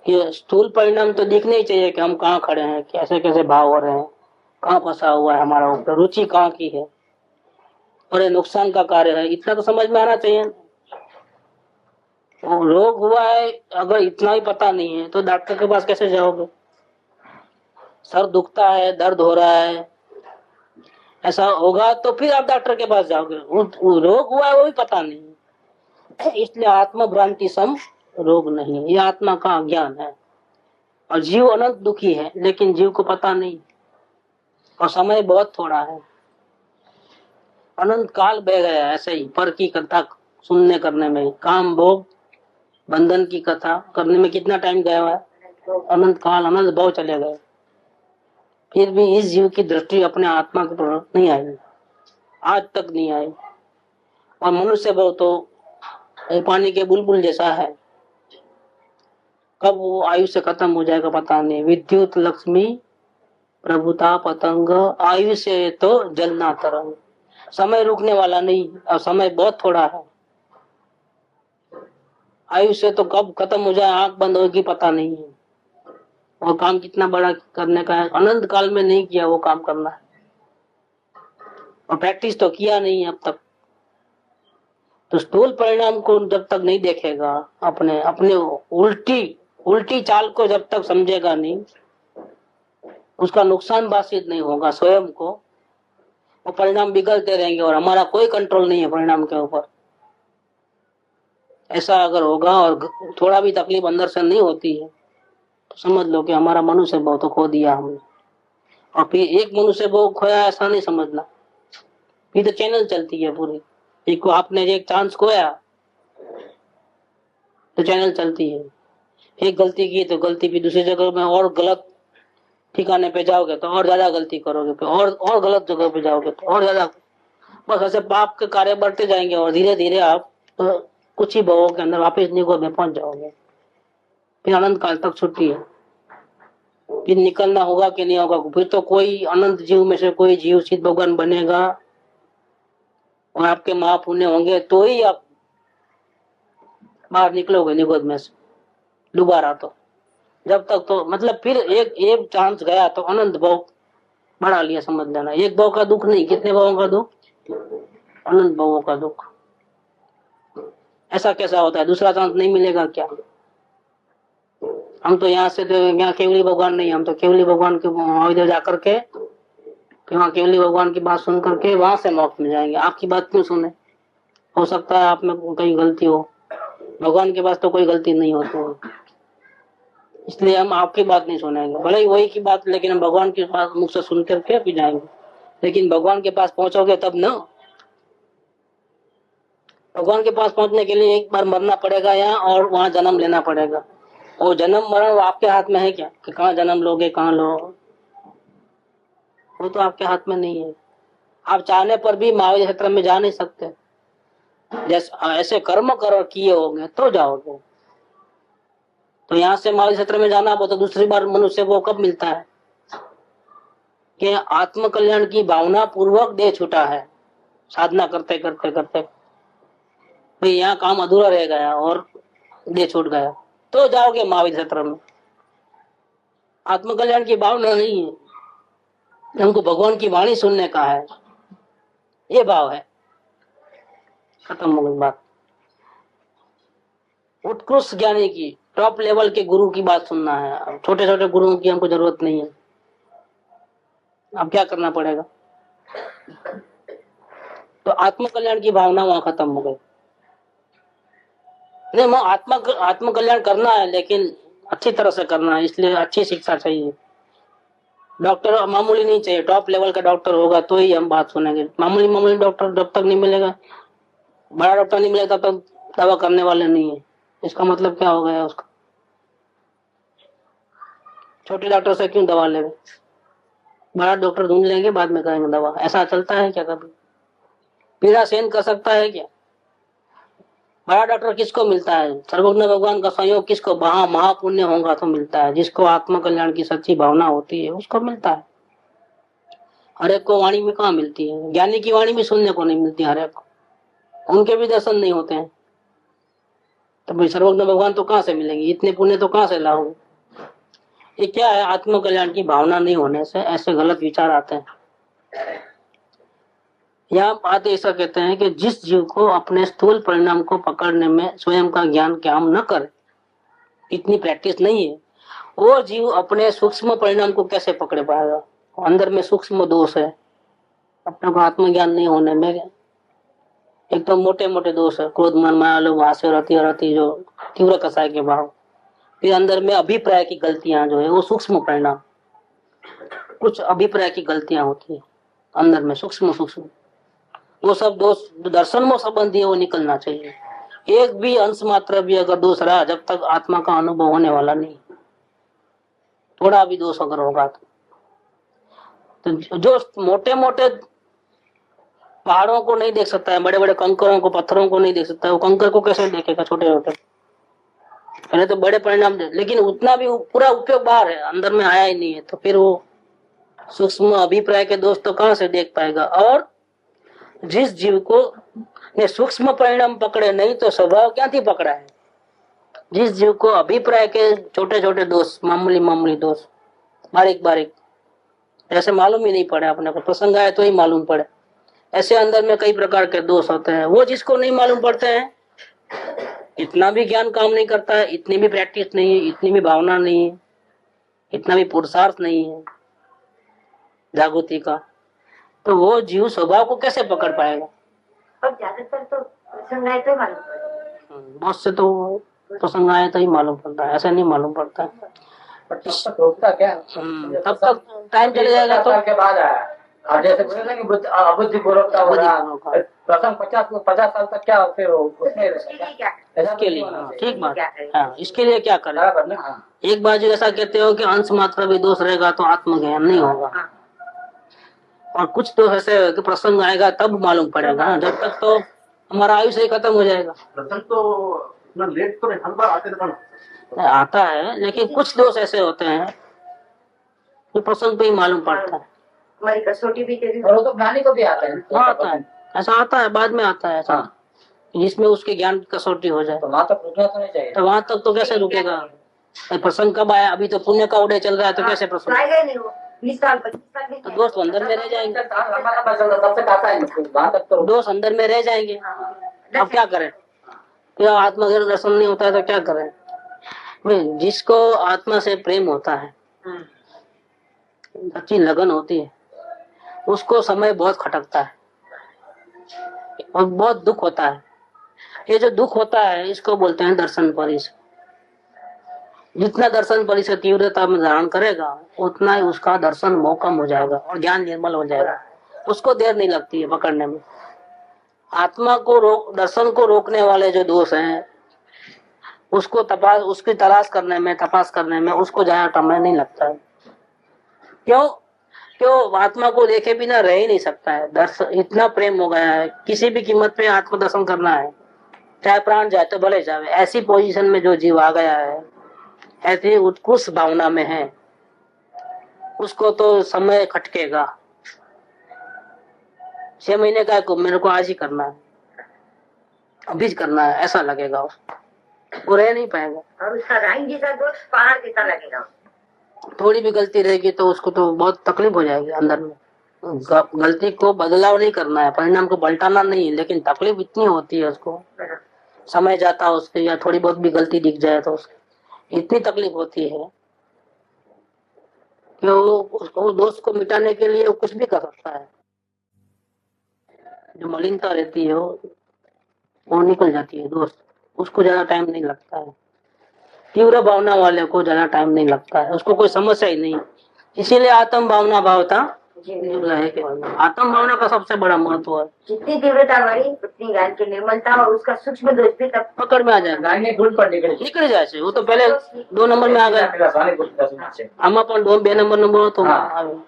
ये स्थूल परिणाम तो दिखने ही चाहिए कि हम कहाँ खड़े हैं, कैसे कैसे भाव हो रहे हैं, कहाँ फंसा हुआ है हमारा ऊपर, रुचि कहाँ की है और ये नुकसान का कार्य है, इतना तो समझ में आना चाहिए। तो रोग हुआ है अगर इतना ही पता नहीं है तो डॉक्टर के पास कैसे जाओगे? सर दुखता है, दर्द हो रहा है, ऐसा होगा तो फिर आप डॉक्टर के पास जाओगे। वो रोग हुआ है वो भी पता नहीं, इसलिए आत्म भ्रांति सम रोग नहीं, ये आत्मा का अज्ञान है। और जीव अनंत दुखी है लेकिन जीव को पता नहीं, और समय बहुत थोड़ा है, अनंत काल बह गया ऐसे ही पर की कथा सुनने करने में, काम भोग बंधन की कथा करने में कितना टाइम गया हुआ है? अनंत काल, अनंत भाव चले गए, फिर भी इस जीव की दृष्टि अपने आत्मा की तरफ नहीं आई, आज तक नहीं आई। और मनुष्य भाव तो पानी के बुलबुल जैसा है, कब वो आयु से खत्म हो जाएगा पता नहीं। विद्युत लक्ष्मी प्रभुता पतंग, आयु से तो जलना तरंग। समय रुकने वाला नहीं और समय बहुत थोड़ा है। आयु से तो कब खत्म हो जाए, आंख बंद होगी पता नहीं है। और काम कितना बड़ा करने का है, अनंत काल में नहीं किया वो काम करना है, और प्रैक्टिस तो किया नहीं अब तक। तो स्थूल परिणाम को जब तक नहीं देखेगा, अपने अपने उल्टी चाल को जब तक समझेगा नहीं, उसका नुकसान बासित नहीं होगा स्वयं को, वो परिणाम बिगड़ते रहेंगे और हमारा कोई कंट्रोल नहीं है परिणाम के ऊपर। ऐसा अगर होगा और थोड़ा भी तकलीफ अंदर से नहीं होती है तो समझ लो कि हमारा मनुष्य भाव तो खो दिया हमने। और फिर एक मनुष्य भाव खोया ऐसा नहीं समझना, फिर तो चैनल चलती है पूरी। एक आपने एक चांस खोया तो चैनल चलती है, एक गलती की तो गलती भी दूसरी जगह में और गलत ठिकाने पे जाओगे तो और ज्यादा गलती करोगे, फिर और गलत जगह पे जाओगे तो और ज्यादा, बस ऐसे पाप के कार्य बढ़ते जाएंगे और धीरे धीरे आप तो कुछ ही भावों के अंदर वापस निगोह में पहुंच जाओगे। फिर अनंत काल तक छुट्टी है, फिर निकलना होगा कि नहीं होगा, फिर तो कोई अनंत जीव में से कोई जीव सिद्ध भगवान बनेगा और आपके महापुण्य होंगे तो ही आप बाहर निकलोगे निगोद में से दोबारा। तो जब तक तो मतलब फिर एक चांस गया तो अनंत भाव बढ़ा लिया, समझ लेना। एक भाव का दुख नहीं, कितने भावों का दुख? अनंत भावों का दुख। ऐसा कैसा होता है? दूसरा चांस नहीं मिलेगा क्या? हम तो यहाँ से तो यहाँ केवली भगवान नहीं, हम तो केवली भगवान के महाविद्या जाकर के वहाँ केवली भगवान की बात सुन करके वहां से मोक्ष मिल जाएंगे। आपकी बात क्यों सुने? हो सकता है आप में कहीं गलती हो, भगवान के पास तो कोई गलती नहीं होती है, इसलिए हम आपकी बात नहीं सुनेंगे। भले ही वही की बात, लेकिन हम भगवान के पास मुख से सुन करके भी जाएंगे। लेकिन भगवान के पास पहुंचोगे तब ना, भगवान के पास पहुंचने के लिए एक बार मरना पड़ेगा यहाँ और वहां जन्म लेना पड़ेगा। और जन्म मरण आपके हाथ में है क्या कि कहाँ जन्म लोगे, कहाँ लो? वो तो आपके हाथ में नहीं है। आप चाहने पर भी महावीर क्षेत्र में जा नहीं सकते। जैसे ऐसे कर्म करो किए होंगे तो जाओगे। तो यहाँ से महावीर क्षेत्र में जाना हो तो दूसरी बार मनुष्य को कब मिलता है कि आत्म कल्याण की भावना पूर्वक दे छूटा है, साधना करते करते करते भाई यहाँ काम अधूरा रह गया और दे छूट गया, तो जाओगे महावीर क्षेत्र में। आत्म कल्याण की भावना नहीं है, हमको भगवान की वाणी सुनने का है, ये भाव है, खत्म हो गई बात। उत्कृष्ट ज्ञानी की, टॉप लेवल के गुरु की बात सुनना है। अब छोटे छोटे गुरुओं की हमको जरूरत नहीं है। अब क्या करना पड़ेगा? तो आत्म कल्याण की भावना वहां खत्म हो गई। नहीं, आत्म कल्याण करना है, लेकिन अच्छी तरह से करना है, इसलिए अच्छी शिक्षा चाहिए। डॉक्टर मामूली नहीं चाहिए, टॉप लेवल का डॉक्टर होगा तो ही हम बात सुनेंगे। मामूली डॉक्टर जब तक नहीं मिलेगा, बड़ा डॉक्टर नहीं मिलेगा तब तक दवा करने वाले नहीं है। इसका मतलब क्या हो गया उसका? छोटे डॉक्टर से क्यों दवा लेंगे? बड़ा डॉक्टर ढूंढ लेंगे, बाद में करेंगे दवा। ऐसा चलता है क्या कभी? पीड़ा सहन कर सकता है क्या? बड़ा डॉक्टर किसको मिलता है? सर्वज्ञ भगवान का संयोग किसको? महापुण्य होगा तो मिलता है। जिसको आत्म कल्याण की सच्ची भावना होती है उसको मिलता है। हर एक को वाणी में कहाँ मिलती है? ज्ञानी की वाणी भी सुनने को नहीं मिलती हर एक को, उनके भी दर्शन नहीं होते हैं। तो भाई सर्वज्ञ भगवान तो कहाँ से मिलेंगे? इतने पुण्य तो कहाँ से लाओगे? ये क्या है? आत्म कल्याण की भावना नहीं होने से ऐसे गलत विचार आते हैं। यहाँ बात ऐसा कहते हैं कि जिस जीव को अपने स्थूल परिणाम को पकड़ने में स्वयं का ज्ञान काम न करे, इतनी प्रैक्टिस नहीं है, वो जीव अपने सूक्ष्म परिणाम को कैसे पकड़ पाएगा? अंदर में सूक्ष्म दोष है, अपने को आत्मज्ञान नहीं होने में। एक तो मोटे मोटे दोष है, क्रोध मन माया लोभ हास्य रति जो तीव्र कसाय के भाव। फिर अंदर में अभिप्राय की गलतियां जो है वो सूक्ष्म परिणाम, कुछ अभिप्राय की गलतियां होती है अंदर में सूक्ष्म, वो सब दोष दर्शन में संबंधी है, वो निकलना चाहिए। एक भी अंश मात्र भी अगर दोष रहा, जब तक आत्मा का अनुभव होने वाला नहीं। थोड़ा भी दोष अगर होगा तो जो मोटे मोटे पहाड़ों को नहीं देख सकता है, बड़े बड़े कंकरों को, पत्थरों को नहीं देख सकता है, वो कंकर को कैसे देखेगा? छोटे छोटे पहले तो बड़े परिणाम दे, लेकिन उतना भी पूरा उपयोग बाहर है, अंदर में आया ही नहीं है। तो फिर वो सूक्ष्म अभिप्राय के दोष तो कहाँ से देख पाएगा? और जिस जीव को ने सूक्ष्म परिणाम पकड़े नहीं तो स्वभाव क्या थी पकड़ा है? जिस जीव को अभिप्राय के छोटे छोटे दोष, मामूली दोष, बारीक ऐसे मालूम ही नहीं पड़े, अपने को प्रसंग आए तो ही मालूम पड़े, ऐसे अंदर में कई प्रकार के दोष होते हैं। वो जिसको नहीं मालूम पड़ते हैं, इतना भी ज्ञान काम नहीं करता है, इतनी भी प्रैक्टिस नहीं है, इतनी भी भावना नहीं है, इतना भी पुरुषार्थ नहीं है जागृति का, तो वो जीव स्वभाव को कैसे पकड़ पाएगा?
पर ज्यादातर तो प्रसंग आए तो मालूम पड़ता है।
बहुत से तो प्रसंग आए तो ही मालूम पड़ता है, ऐसा नहीं मालूम पड़ता है। तब तक टाइम चले जाएगा तो
के बाद आया। अब जैसे बोले ना कि अबुद्धि पूर्वकता हो रहा, प्रसंग 50 साल तक क्या फिर उसमें
इसके लिए ठीक बात। हाँ, इसके लिए क्या करें? एक बार जो ऐसा कहते हो कि अंश मात्रा भी दोष रहेगा तो आत्मज्ञान नहीं होगा, और कुछ तो ऐसे कि प्रसंग आएगा तब मालूम पड़ेगा, जब तक तो हमारा आयुष्य ही खत्म हो जाएगा।
प्रसंग तो लेट तो नहीं,
आता है, लेकिन कुछ दोष ऐसे होते हैं जो प्रसंग पे ही मालूम पड़ता है।
हमारी कसौटी भी
और वो तो ज्ञानी को भी आता है।
हाँ, आता है, ऐसा आता है, बाद में आता है ऐसा, जिसमें उसके ज्ञान की कसौटी हो जाए।
तो वहां तक रुकना तो नहीं चाहिए।
तो वहां तक तो कैसे रुकेगा? प्रसंग कब आया? अभी तो पुण्य का उदय चल रहा है, तो कैसे प्रसंग?
आएगा नहीं वो 20 साल 25 साल
तो दोस्त अंदर में रह जाएंगे,
तो
दोस्त अंदर में रह जाएंगे। अब क्या करें? फिर आत्मज्ञान दर्शन नहीं होता है तो क्या करें? भाई जिसको आत्मा से प्रेम होता है, अच्छी लगन होती है, उसको समय बहुत खटकता है और बहुत दुख होता है। ये जो दुख होता है इसको बोलते हैं दर्शन परिस। जितना दर्शन परिस तीव्रता में धारण करेगा उतना ही उसका दर्शन मोहकम हो जाएगा और ज्ञान निर्मल हो जाएगा, उसको देर नहीं लगती है पकड़ने में। आत्मा को दर्शन को रोकने वाले जो दोष हैं उसको उसकी तलाश करने में, तपास करने में उसको ज्यादा समय नहीं लगता है। क्यों? क्यों आत्मा को देखे बिना रह ही नहीं सकता है। दर्शन इतना प्रेम हो गया है, किसी भी कीमत पे आत्म दर्शन करना है, चाहे प्राण जाए तो भले जावे। ऐसी पोजीशन में जो जीव आ गया है, ऐसी उत्कृष्ट भावना में है, उसको तो समय खटकेगा। 6 महीने का मेरे को आज ही करना है, अभी करना है, ऐसा लगेगा उसको, वो रह नहीं पाएगा।
और उसका राइन जैसा दोस्त पहाड़ जैसा लगेगा।
थोड़ी भी गलती रहेगी तो उसको तो बहुत तकलीफ हो जाएगी अंदर में। गलती को बदलाव नहीं करना है, परिणाम को पलटाना नहीं है, लेकिन तकलीफ इतनी होती है उसको, समय जाता है उसके, या थोड़ी बहुत भी गलती दिख जाए तो उसकी इतनी तकलीफ होती है कि वो दोस्त को मिटाने के लिए वो कुछ भी कर सकता है। जो मलिनता रहती है वो निकल जाती है दोस्त, उसको ज्यादा टाइम नहीं लगता है। तीव्र भावना वाले को ज्यादा टाइम नहीं लगता है, उसको कोई समस्या ही नहीं। इसीलिए आत्म भावना भावता आत्म भावना का सबसे बड़ा महत्व है।
जितनी तीव्रता बढ़ी उतनी ज्ञान की निर्मलता और उसका सूक्ष्म दोष भी तब
पकड़ में आ जाएगा, निकल जाए। वो तो पहले 2 नंबर में आ गया, हम अपन 2 नंबर हो तो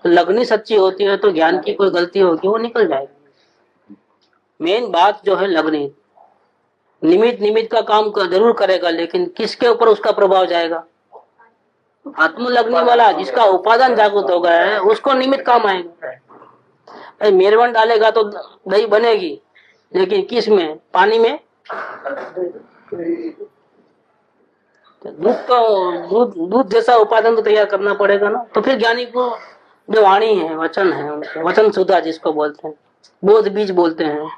लगनी सच्ची होती है तो ज्ञान की कोई गलती होगी वो निकल जाएगी। मेन बात जो है लगनी, निमित्त का काम जरूर करेगा, लेकिन किसके ऊपर उसका प्रभाव जाएगा। आत्म लगने वाला जिसका उपादान जागृत हो गया है उसको निमित्त काम आएगा। मेरवन डालेगा तो दही बनेगी, लेकिन किस में, पानी में। दूध जैसा उपादान तो तैयार करना पड़ेगा ना। तो फिर ज्ञानी को जो वाणी है, वचन है, वचन सुधा जिसको बोलते हैं, बोध बीज बोलते हैं,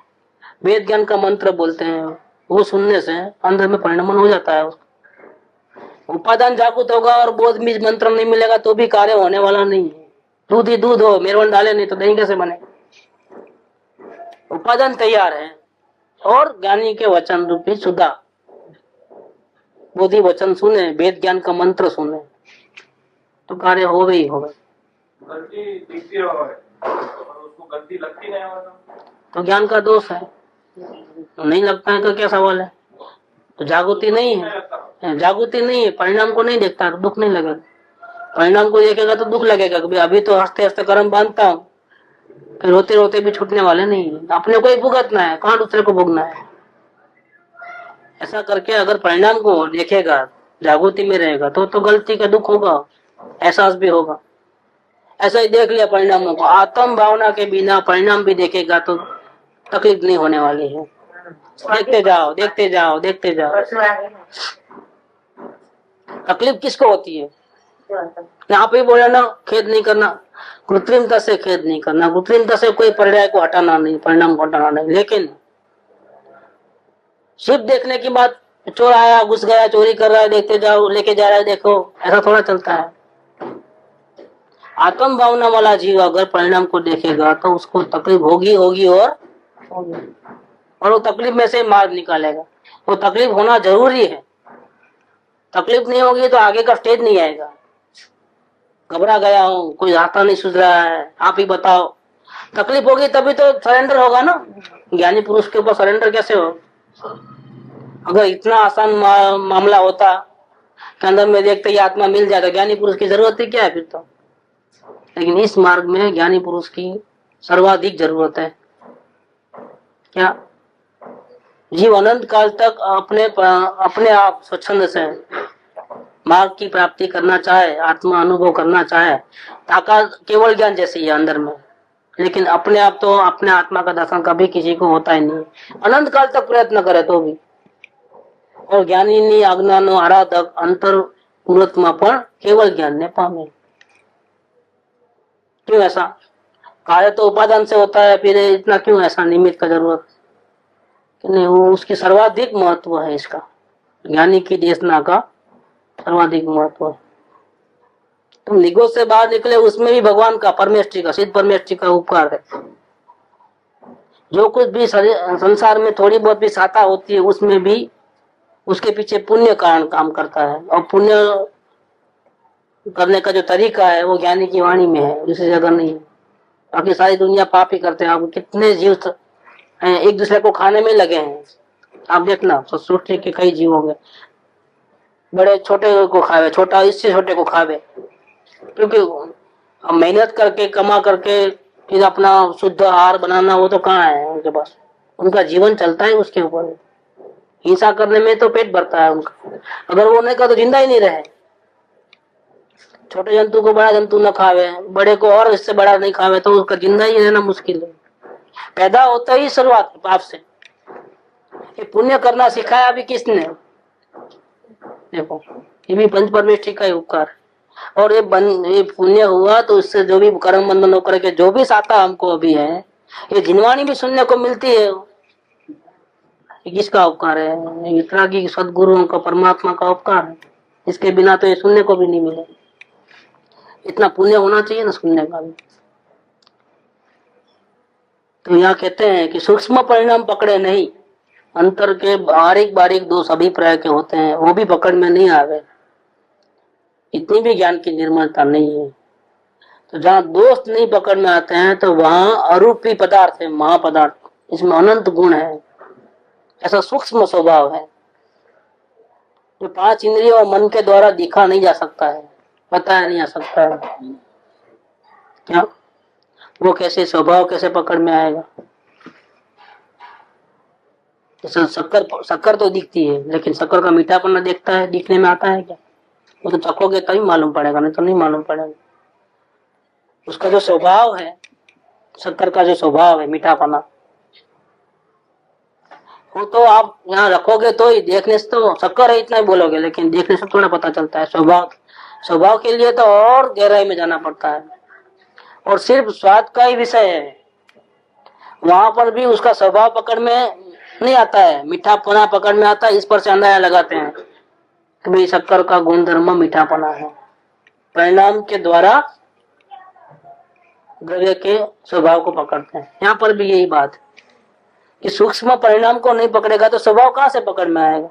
वेद ज्ञान का मंत्र बोलते हैं, वो सुनने से अंदर में परिणमन हो जाता है। उपादान जागृत होगा और बोध बीज मंत्र नहीं मिलेगा तो भी कार्य होने वाला नहीं है। दूध ही दूध हो, मेरवन डाले नहीं तो दही कैसे बने। उपादान तैयार है और ज्ञानी के वचन रूपी सुधा बोधि वचन सुने, वेद ज्ञान का मंत्र सुने तो कार्य हो गई हो गई।
गलती दिखती है और उसको गलती लगती नहीं होगा
तो ज्ञान का दोष है, नहीं लगता है तो क्या सवाल है। तो जागृति नहीं है, जागृति नहीं है, परिणाम को नहीं देखता तो दुख नहीं लगेगा। परिणाम को देखेगा तो दुख लगेगा कि अभी तो हंसते हंसते कर्म बांधता हूँ, फिर रोते रोते भी छूटने वाले नहीं है। अपने को ही भुगतना है, कहाँ दूसरे को भोगना है। ऐसा करके अगर परिणाम को देखेगा, जागृति में रहेगा तो गलती का दुख होगा, एहसास भी होगा। ऐसा ही देख लिया परिणामों को, आत्म भावना के बिना परिणाम भी देखेगा तो तकलीफ नहीं होने वाली है। देखते जाओ देखते जाओ देखते जाओ। तकलीफ किसको होती है? यहाँ पे बोला ना, खेद नहीं करना, कृत्रिमता से खेद नहीं करना, कृत्रिमता से कोई पर्याय को हटाना नहीं, परिणाम को हटाना नहीं। लेकिन सिर्फ देखने की बात, चोर आया घुस गया चोरी कर रहा है देखते जाओ, लेके जा रहा है देखो, ऐसा थोड़ा चलता है। आत्म भावना वाला जीव अगर परिणाम को देखेगा तो उसको तकलीफ होगी और वो तकलीफ में से मार्ग निकालेगा। वो तकलीफ होना जरूरी है, तकलीफ नहीं होगी तो आगे का स्टेज नहीं आएगा। घबरा गया हूँ, कोई रास्ता नहीं सूझ रहा है, आप ही बताओ। तकलीफ होगी तभी तो सरेंडर होगा ना। ज्ञानी पुरुष के ऊपर सरेंडर कैसे हो? अगर इतना आसान मामला होता कि अंदर में देखते ही आत्मा मिल जाता, ज्ञानी पुरुष की जरूरत ही क्या है फिर तो। लेकिन इस मार्ग में ज्ञानी पुरुष की सर्वाधिक जरूरत है। क्या जीव अनंत काल तक अपने आप स्वच्छंद से मार्ग की प्राप्ति करना चाहे, आत्मा अनुभव करना चाहे, ताकत केवल ज्ञान जैसी है अंदर में, लेकिन अपने आप तो अपने आत्मा का दर्शन कभी किसी को होता ही नहीं। अनंत काल तक प्रयत्न करे तो भी। और ज्ञानी अज्ञानो आराधक अंतर पूर्वत्मा पर केवल ज्ञान ने पामे। क्यों ऐसा? कार्य तो उपादान से होता है, फिर इतना क्यों ऐसा निमित्त का जरूरत नहीं? वो उसकी सर्वाधिक महत्व है, इसका ज्ञानी की देशना का सर्वाधिक महत्व है। तुम निगो से बाहर निकले, उसमें भी भगवान का, परमेष्ठी का, सिद्ध परमेष्ठी का उपकार है। जो कुछ भी संसार में थोड़ी बहुत भी सहायता होती है, उसमें भी उसके पीछे पुण्य कारण काम करता है। और पुण्य करने का जो तरीका है वो ज्ञानी की वाणी में है, दूसरी जगह नहीं है। बाकी सारी दुनिया पाप ही करते हैं। आप कितने जीव एक दूसरे को खाने में लगे हैं, आप देखना। सृष्टि के कई जीव होंगे, बड़े छोटे को खावे, छोटा इससे छोटे को खावे, क्योंकि अब मेहनत करके कमा करके फिर अपना शुद्ध आहार बनाना, वो तो कहाँ है उनके पास। उनका जीवन चलता है उसके ऊपर। हिंसा करने में तो पेट भरता है उनका। अगर वो नहीं कर तो जिंदा ही नहीं रहे। छोटे जंतु को बड़ा जंतु न खावे, बड़े को और इससे बड़ा नहीं खावे, तो उसका जिंदा ही रहना मुश्किल है। पैदा होता ही शुरुआत पाप से। ये पुण्य करना सिखाया अभी किसने? देखो, ये भी पंच परमेष्ठी का ही उपकार है। और ये पुण्य हुआ तो इससे जो भी कर्म बंधन होकर के जो भी साता हमको अभी है, ये जिनवाणी भी सुनने को मिलती है। ये किसका उपकार है? इतना की सदगुरुओं का, परमात्मा का उपकार है। इसके बिना तो ये सुनने को भी नहीं मिले। इतना पुण्य होना चाहिए ना सुनने का भी। तो यहाँ कहते हैं कि सूक्ष्म परिणाम पकड़े नहीं, अंतर के बारीक बारीक दोष अभिप्राय के होते हैं, वो भी पकड़ में नहीं आवे। इतनी भी ज्ञान की निर्मलता नहीं है। तो जहाँ दोष नहीं पकड़ में आते हैं तो वहां अरूपी पदार्थ है, महापदार्थ, इसमें अनंत गुण है, ऐसा सूक्ष्म स्वभाव है जो 5 इंद्रियों और मन के द्वारा दिखा नहीं जा सकता है, बताया नहीं जा सकता है। क्या वो कैसे स्वभाव कैसे पकड़ में आएगा? जैसे शक्कर तो दिखती है, लेकिन शक्कर का मीठापन देखता है, दिखने में आता है क्या? वो तो चखोगे तभी मालूम पड़ेगा, नहीं तो नहीं मालूम पड़ेगा। उसका जो स्वभाव है, शक्कर का जो स्वभाव है मीठापना, वो तो आप यहाँ रखोगे तो ही, देखने से तो शक्कर है इतना ही बोलोगे, लेकिन देखने से थोड़ा पता चलता है। स्वभाव के लिए तो और गहराई में जाना पड़ता है। और सिर्फ स्वाद का ही विषय है, वहां पर भी उसका स्वभाव पकड़ में नहीं आता है, मीठापना पकड़ में आता है। इस पर से अंदाजा लगाते हैं कि भाई शक्कर का गुणधर्म मीठापना है। परिणाम के द्वारा द्रव्य के स्वभाव को पकड़ते हैं। यहाँ पर भी यही बात कि सूक्ष्म परिणाम को नहीं पकड़ेगा तो स्वभाव कहाँ से पकड़ में आएगा?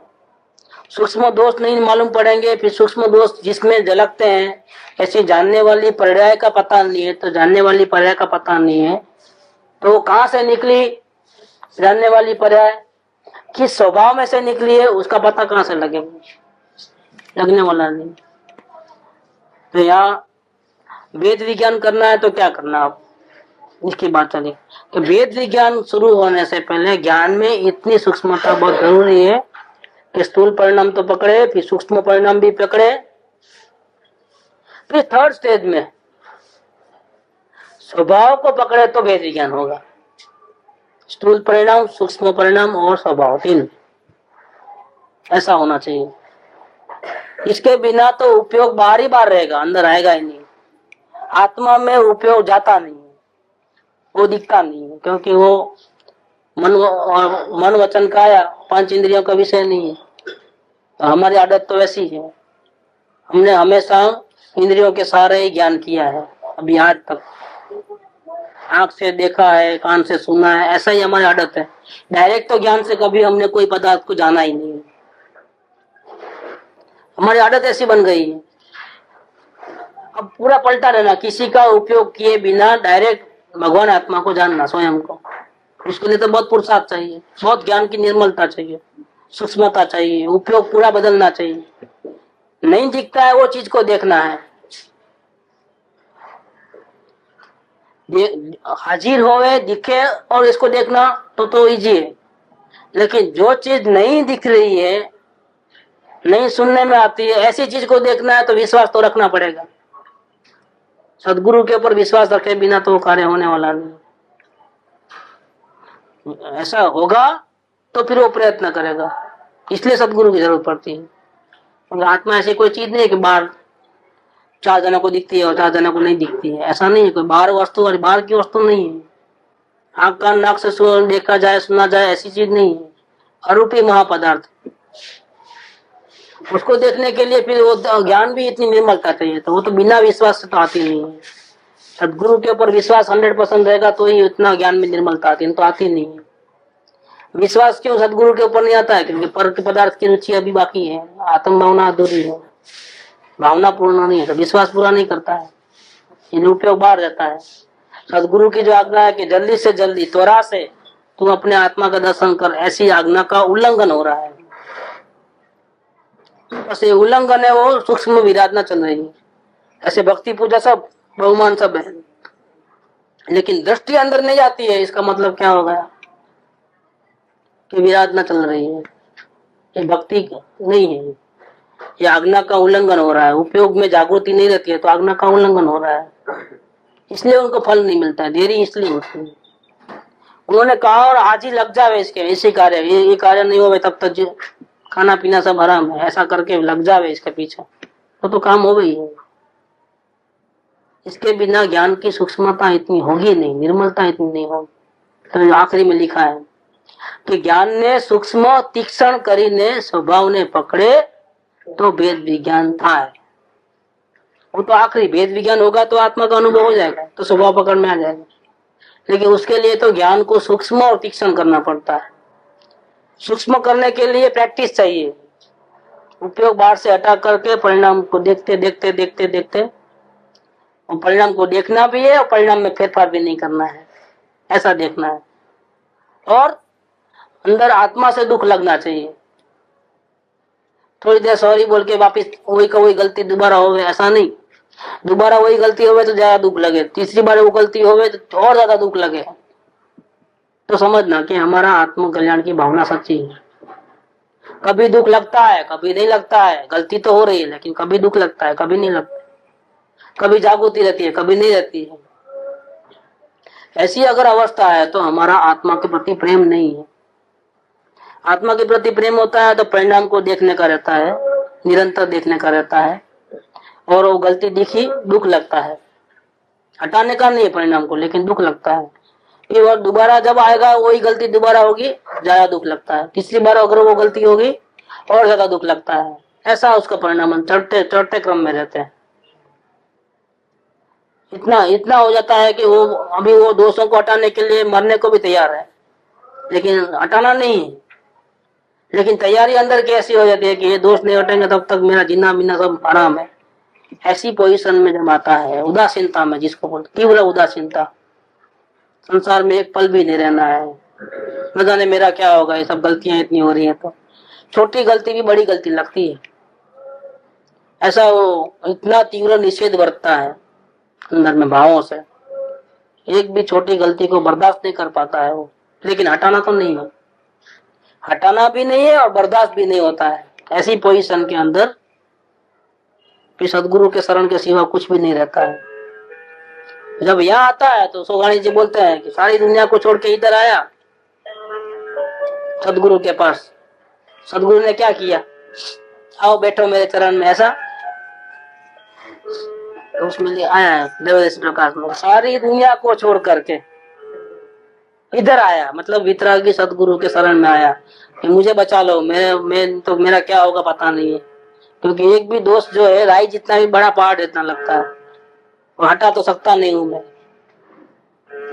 सूक्ष्म दोष नहीं मालूम पड़ेंगे, फिर सूक्ष्म दोष जिसमें झलकते हैं, ऐसी जानने वाली पर्याय का पता नहीं है, तो जानने वाली पर्याय का पता नहीं है तो कहाँ से निकली जानने वाली पर्याय? किस स्वभाव में से निकली है उसका पता कहाँ से लगेगा? लगने वाला नहीं। तो यहाँ वेद विज्ञान करना है तो क्या करना? आप इसकी बात चली कि वेद विज्ञान शुरू होने से पहले ज्ञान में इतनी सूक्ष्मता बहुत जरूरी है कि स्थूल परिणाम तो पकड़े, फिर सूक्ष्म परिणाम भी पकड़े, फिर थर्ड स्टेज में स्वभाव को पकड़े तो वेद विज्ञान होगा। स्थूल परिणाम, सूक्ष्म परिणाम और स्वभाव, 3 ऐसा होना चाहिए। इसके बिना तो उपयोग बाहर ही बाहर रहेगा, अंदर आएगा ही नहीं। आत्मा में उपयोग जाता नहीं है, वो दिखता नहीं है, क्योंकि वो मन वचन काया 5 इंद्रियों का विषय नहीं है। तो हमारी आदत तो वैसी है, हमने हमेशा इंद्रियों के सहारे ही ज्ञान किया है अभी आज तक। आंख से देखा है, कान से सुना है, ऐसा ही हमारी आदत है। डायरेक्ट तो ज्ञान से कभी हमने कोई पदार्थ को जाना ही नहीं है। हमारी आदत ऐसी बन गई है। अब पूरा पलटा रहना, किसी का उपयोग किए बिना डायरेक्ट भगवान आत्मा को जानना, स्वयं को। उसके लिए तो बहुत पुरुषार्थ चाहिए, बहुत ज्ञान की निर्मलता चाहिए, सूक्ष्मता चाहिए, उपयोग पूरा बदलना चाहिए। नहीं दिखता है वो चीज को देखना है। हाजिर होवे, दिखे और इसको देखना तो इजी है। लेकिन जो चीज नहीं दिख रही है, नहीं सुनने में आती है, ऐसी चीज को देखना है तो विश्वास तो रखना पड़ेगा। सदगुरु के ऊपर विश्वास रखे बिना तो कार्य होने वाला नहीं। ऐसा होगा तो फिर वो प्रयत्न करेगा, इसलिए सदगुरु की जरूरत पड़ती है। आत्मा ऐसी कोई चीज नहीं है कि बाहर 4 जनों को दिखती है और 4 जनों को नहीं दिखती है, ऐसा नहीं है। कोई बाहर वस्तु और बाहर की वस्तु नहीं है। आंख कान नाक से देखा जाए, सुना जाए, ऐसी चीज नहीं है। अरूपी महापदार्थ, उसको देखने के लिए फिर वो ज्ञान भी इतनी निर्मलता चाहिए, तो वो तो बिना विश्वास से तो आती नहीं है। सदगुरु के ऊपर विश्वास 100% रहेगा तो ही उतना ज्ञान में निर्मलता आती है, तो आती नहीं है। विश्वास क्यों सदगुरु के ऊपर नहीं आता है? क्योंकि पर पदार्थ की रुचि अभी बाकी है, आत्म भावना अधूरी है, भावना पूर्ण नहीं है, तो विश्वास पूरा नहीं करता है, इन उपयोग बाहर रहता है। सदगुरु की जो आज्ञा है कि जल्दी से जल्दी त्वरा से तुम अपने आत्मा का दर्शन कर, ऐसी आज्ञा का उल्लंघन हो रहा है। बस ये उल्लंघन है, वो सूक्ष्म विराधना चल रही है। ऐसे भक्ति पूजा सब बहुमान सब है, लेकिन दृष्टि अंदर नहीं जाती है। इसका मतलब क्या हो गया कि विराधना चल रही है, ये भक्ति नहीं है, ये आज्ञा का उल्लंघन हो रहा है। उपयोग में जागृति नहीं रहती है तो आज्ञा का उल्लंघन हो रहा है, इसलिए उनको फल नहीं मिलता है। देरी इसलिए होती है। उन्होंने कहा और आज ही लग जावे इसके, इसी कार्य, ये कार्य नहीं होवे तब तक खाना पीना सब हराम है, ऐसा करके लग जावे इसके पीछे तो काम हो गई है। इसके बिना ज्ञान की सूक्ष्मता इतनी होगी नहीं, निर्मलता इतनी नहीं होगी। तो आखिरी में लिखा है कि ज्ञान ने सूक्ष्म तीक्ष्ण करीने स्वभाव ने पकड़े तो भेद विज्ञान था। वो तो आखिरी भेद विज्ञान होगा तो आत्मा का अनुभव हो जाएगा, तो स्वभाव पकड़ में आ जाएगा। लेकिन उसके लिए तो ज्ञान को सूक्ष्म और तीक्ष्ण करना पड़ता है। सूक्ष्म करने के लिए प्रैक्टिस चाहिए, उपयोग बाहर से हटा करके परिणाम को देखते देखते देखते देखते, और परिणाम को देखना भी है और परिणाम में फेरफार भी नहीं करना है, ऐसा देखना है। और अंदर आत्मा से दुख लगना चाहिए। थोड़ी देर सॉरी बोल के वापिस वही का वही गलती दोबारा हो, ऐसा नहीं। दोबारा वही गलती होवे तो ज्यादा दुख लगे, तीसरी बार वो गलती होवे तो और ज्यादा दुख लगे। तो समझना कि हमारा आत्म कल्याण की भावना सच्ची है। कभी दुख लगता है, कभी नहीं लगता है, गलती तो हो रही है लेकिन कभी दुख लगता है, कभी नहीं लगता, कभी जागृति रहती है, कभी नहीं रहती है। ऐसी अगर अवस्था है तो हमारा आत्मा के प्रति प्रेम नहीं है। आत्मा के प्रति प्रेम होता है तो परिणाम को देखने का रहता है, निरंतर देखने का रहता है, और वो गलती दिखी दुख लगता है। हटाने का नहीं है परिणाम को, लेकिन दुख लगता है। ये बार दोबारा जब आएगा वही गलती दोबारा होगी, ज्यादा दुख लगता है। तीसरी बार अगर वो गलती होगी और ज्यादा दुख लगता है। ऐसा उसका परिणाम चढ़ते चढ़ते क्रम में रहते हैं। इतना हो जाता है कि वो अभी वो दोषों को हटाने के लिए मरने को भी तैयार है, लेकिन हटाना नहीं है। लेकिन तैयारी अंदर की ऐसी हो जाती है कि ये दोष नहीं हटेंगे तब तक मेरा जीना बीना सब आराम है। ऐसी पोजीशन में जब आता है, उदासीनता में, जिसको बोलते तीव्र उदासीनता, संसार में एक पल भी नहीं रहना है, न जाने मेरा क्या होगा, ये सब गलतियां इतनी हो रही हैं, तो छोटी गलती भी बड़ी गलती लगती है। ऐसा वो इतना तीव्र निषेध बरतता है अंदर में भावों से, एक भी छोटी गलती को बर्दाश्त नहीं कर पाता है वो। लेकिन हटाना तो नहीं है, हटाना भी नहीं है और बर्दाश्त भी नहीं होता है। ऐसी पोजीशन के अंदर फिर सदगुरु के शरण के सिवा कुछ भी नहीं रहता है। जब यहाँ आता है तो सोगाणी जी बोलते हैं कि सारी दुनिया को छोड़ के इधर आया सदगुरु के पास। सदगुरु ने क्या किया, आओ बैठो मेरे चरण में, ऐसा तो उसमें आया है देवदेश प्रकाश में। सारी दुनिया को छोड़ करके इधर आया, मतलब वितरागी सदगुरु के शरण में आया कि मुझे बचा लो, मैं तो मेरा क्या होगा पता नहीं है। क्योंकि एक भी दोस्त जो है राई जितना भी बड़ा पहाड़ इतना लगता है, वो हटा तो सकता नहीं हूं मैं।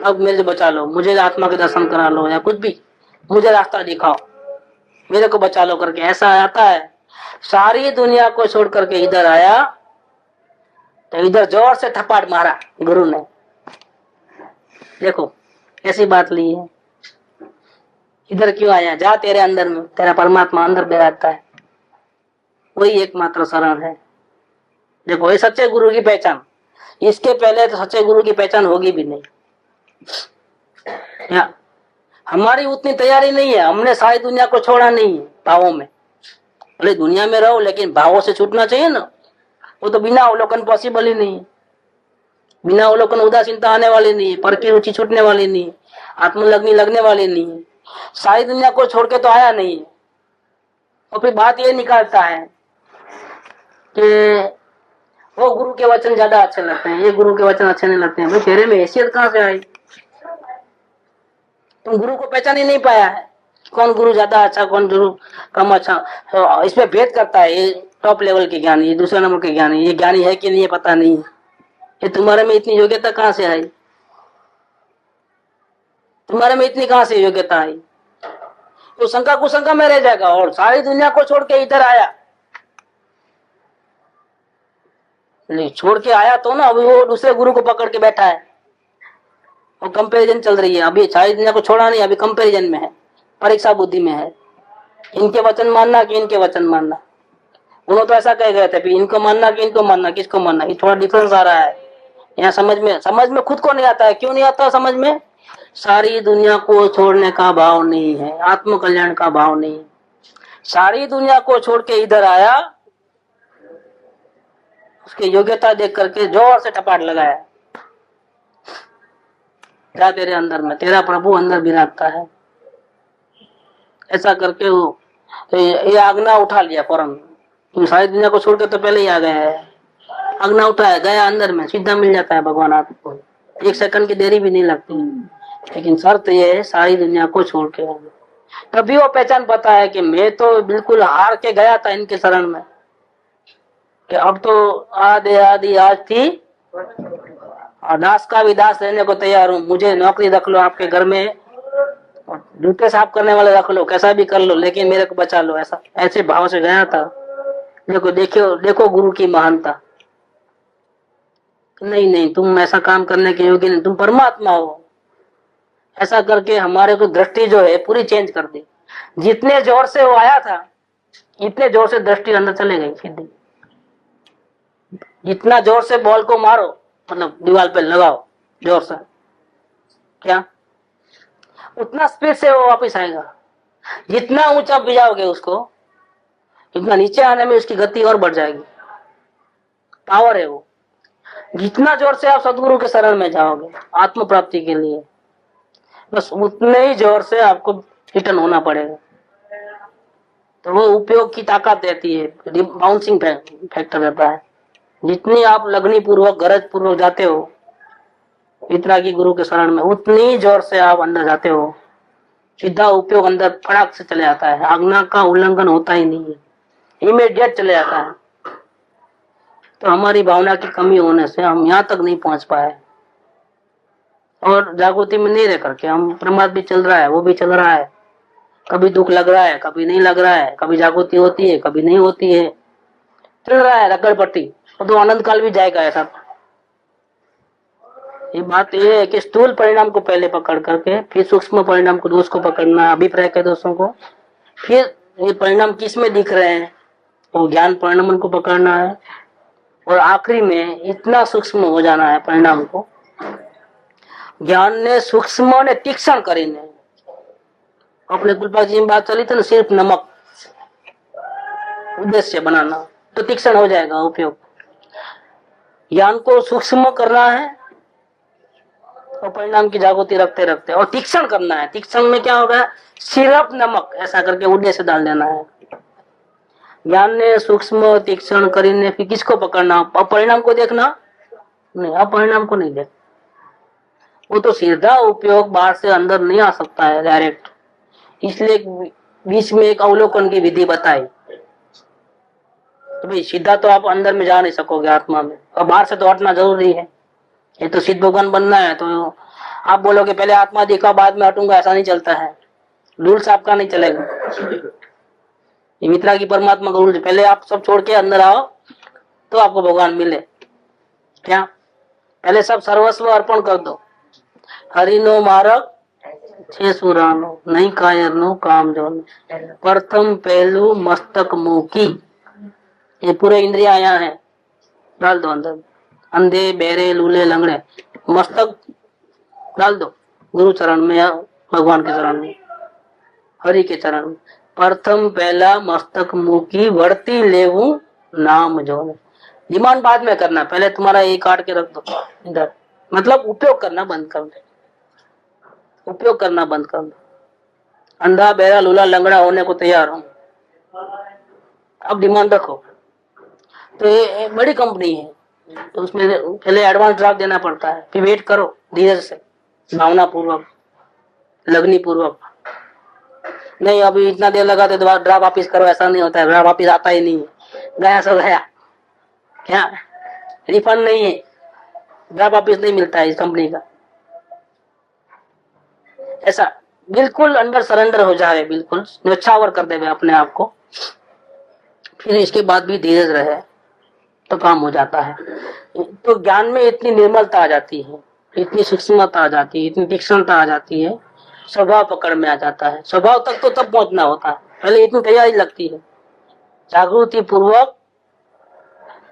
अब मेरे बचा लो, मुझे आत्मा के दर्शन करा लो, या कुछ भी, मुझे रास्ता दिखाओ, मेरे को बचा लो करके ऐसा आता है। सारी दुनिया को छोड़ करके इधर आया तो इधर जोर से थप्पड़ मारा गुरु ने। देखो ऐसी बात ली है, इधर क्यों आया, जा तेरे अंदर में, तेरा परमात्मा अंदर बैठता है, वही एकमात्र शरण है। देखो ये सच्चे गुरु की पहचान, इसके पहले तो सच्चे गुरु की पहचान होगी भी नहीं। या हमारी उतनी तैयारी नहीं है, हमने सारी दुनिया को छोड़ा नहीं है भावों में। भले दुनिया में रहो लेकिन भावों से छूटना चाहिए ना, वो तो बिना अवलोकन पॉसिबल ही नहीं है। बिना अवलोकन उदासीनता आने वाली नहीं है, पर की रुचि छूटने वाली नहीं है, आत्मलग्नि लगने वाली नहीं है। सारी दुनिया को छोड़ के तो आया नहीं है। और फिर बात ये निकालता है कि वो गुरु के वचन ज्यादा अच्छे लगते हैं, ये गुरु के वचन अच्छे नहीं लगते हैं। भाई तेरे में हैसियत कहाँ से आई, तुम गुरु को पहचान ही नहीं पाया है, कौन गुरु ज्यादा अच्छा कौन गुरु कम अच्छा। तो इसमें भेद करता है, ये टॉप लेवल के ज्ञानी, ये दूसरे नंबर के ज्ञानी, ये ज्ञानी है कि नहीं ये पता नहीं। ये तुम्हारे में इतनी योग्यता कहाँ से आई, तुम्हारे में इतनी कहाँ से योग्यता आई। तो शंका कुशंका में रह जाएगा। और सारी दुनिया को छोड़ के इधर आया, नहीं छोड़ के आया तो ना, अभी वो दूसरे गुरु को पकड़ के बैठा है, वो कंपैरिजन चल रही है। अभी सारी दुनिया को छोड़ा नहीं, अभी कंपैरिजन में है, परीक्षा बुद्धि में है, इनके वचन मानना कि इनके वचन मानना। उन्होंने तो ऐसा कह गए थे, इनको मानना कि इनको मानना, किसको मानना, ये थोड़ा डिफरेंस आ रहा है। यहाँ समझ में खुद को नहीं आता है। क्यों नहीं आता समझ में? सारी दुनिया को छोड़ने का भाव नहीं है, आत्म कल्याण का भाव नहीं है। सारी दुनिया को छोड़ के इधर आया, उसकी योग्यता देख करके जोर से टपाट लगाया, क्या तेरे अंदर में, तेरा प्रभु अंदर विराजता है। ऐसा करके वो ये आज्ञा उठा लिया फौरन। तुम सारी दुनिया को छोड़ के तो पहले ही आ गए है, आज्ञा उठाया, गया अंदर में, सीधा मिल जाता है भगवान आपको, 1 सेकंड की देरी भी नहीं लगती। लेकिन शर्त ये है सारी दुनिया को छोड़ के आना। तभी वो पहचान पाता है कि मैं तो बिल्कुल हार के गया था इनके शरण में, कि अब तो आदि आदि आज थी और दास का भी दास रहने को तैयार हूँ। मुझे नौकरी रख लो आपके घर में, जूते साफ करने वाले रख लो, कैसा भी कर लो, लेकिन मेरे को बचा लो। ऐसे भाव से गया था। देखो गुरु की महानता। नहीं, तुम ऐसा काम करने के योग्य नहीं, तुम परमात्मा हो। ऐसा करके हमारे को दृष्टि जो है पूरी चेंज कर दी। जितने जोर से वो आया था, इतने जोर से दृष्टि अंदर चले गई सीधी। जितना जोर से बॉल को मारो, मतलब दीवार पे लगाओ जोर से, क्या उतना स्पीड से वो वापस आएगा। जितना ऊंचा भिजाओगे उसको, इतना नीचे आने में उसकी गति और बढ़ जाएगी। पावर है वो। जितना जोर से आप सदगुरु के शरण में जाओगे आत्म प्राप्ति के लिए, बस उतने ही जोर से आपको रिटर्न होना पड़ेगा। तो वो उपयोग की ताकत देती है, बाउंसिंग फैक्टर रहता है। जितनी आप लगनी पूर्वक गरज पूर्वक जाते हो इतना की गुरु के शरण में, उतनी जोर से आप अंदर जाते हो, सीधा उपयोग अंदर फटाक से चले आता है। आज्ञा का उल्लंघन होता ही नहीं है, इमीडिएट चले जाता है। तो हमारी भावना की कमी होने से हम यहाँ तक नहीं पहुंच पाए, और जागृति में नहीं रह करके हम प्रमाद भी चल रहा है, वो भी चल रहा है। कभी दुख लग रहा है, कभी नहीं लग रहा है, कभी जागृति होती है, कभी नहीं होती है, चल रहा है रगड़ पट्टी। तो आनंद काल भी जाएगा ऐसा। ये बात ये है कि स्थूल परिणाम को पहले पकड़ करके फिर सूक्ष्म परिणाम को, दोष को पकड़ना है, अभिप्राय के दोषों को। फिर ये परिणाम किस में दिख रहे हैं, वो ज्ञान परिणाम को पकड़ना है। और आखिरी में इतना सूक्ष्म हो जाना है परिणाम को, ज्ञान ने सूक्ष्म ने तीक्ष्ण કરીને। अपने गुलबाग जी में बात चली थी ना, सिर्फ नमक उद्देश्य बनाना, तो तीक्ष्ण हो जाएगा उपयोग। ज्ञान को सूक्ष्म करना है और परिणाम की जागृति रखते रखते, और तीक्ष्ण करना है। तीक्ष्ण में क्या होगा, सिर्फ नमक ऐसा करके उद्देश्य डाल देना है। ज्ञान ने सूक्ष्म तीक्ष्ण કરીને फिर किसको पकड़ना, अपरिणाम को देखना नहीं, अपरिणाम को नहीं देखना। वो तो सीधा उपयोग बाहर से अंदर नहीं आ सकता है डायरेक्ट, इसलिए बीच में एक अवलोकन की विधि बताई। तो भाई सीधा तो आप अंदर में जा नहीं सकोगे आत्मा में, और बाहर से तो हटना जरूरी है। ये तो सिद्ध भगवान बनना है, तो आप बोलोगे पहले आत्मा दिखा बाद में हटूंगा, ऐसा नहीं चलता है। रूल्स आपका नहीं चलेगा। ये मित्रा की परमात्मा का रूल, पहले आप सब छोड़ के अंदर आओ तो आपको भगवान मिले। क्या पहले सब सर्वस्व अर्पण कर दो। हरिनो मार्ग छे सुरानो, नहीं कायर नो काम जो, प्रथम पहलू मस्तक मुंह की। ये पूरे इंद्रिया यहाँ है, डाल दो अंदर। अंधे बेरे लूले लंगड़े, मस्तक डाल दो गुरु चरण में या भगवान के चरण में, हरि के चरण में। प्रथम पहला मस्तक मुंह की, बढ़ती लेवू नाम जो। डिमांड बाद में करना, पहले तुम्हारा ये काट के रख दो इधर। मतलब उपयोग करना बंद कर दो, उपयोग करना बंद कर दो। अंधा बेरा लूला लंगड़ा होने को तैयार हूं, अब डिमांड रखो। तो ये बड़ी कंपनी है, तो उसमें पहले एडवांस ड्राफ्ट देना पड़ता है, फिर वेट करो धीरे से, भावना पूर्वक, लगनी पूर्वक। नहीं अभी इतना देर लगा तो ड्राफ्ट वापिस करो, ऐसा नहीं होता है। ड्राफ्ट वापिस आता ही नहीं है, गया सो गया। क्या रिफंड नहीं है, ड्राफ्ट वापिस नहीं मिलता है इस कंपनी का। ऐसा बिल्कुल अंडर सरेंडर हो जाए, बिल्कुल न्यौछावर कर दे अपने आप को, फिर इसके बाद भी धीरज रहे तो काम हो जाता है। तो ज्ञान में इतनी निर्मलता आ जाती है, इतनी सूक्ष्मता आ जाती है, इतनी तीक्ष्णता आ जाती है, स्वभाव पकड़ में आ जाता है। स्वभाव तक तो तब पहुंचना होता है, पहले इतनी तैयारी लगती है। जागृति पूर्वक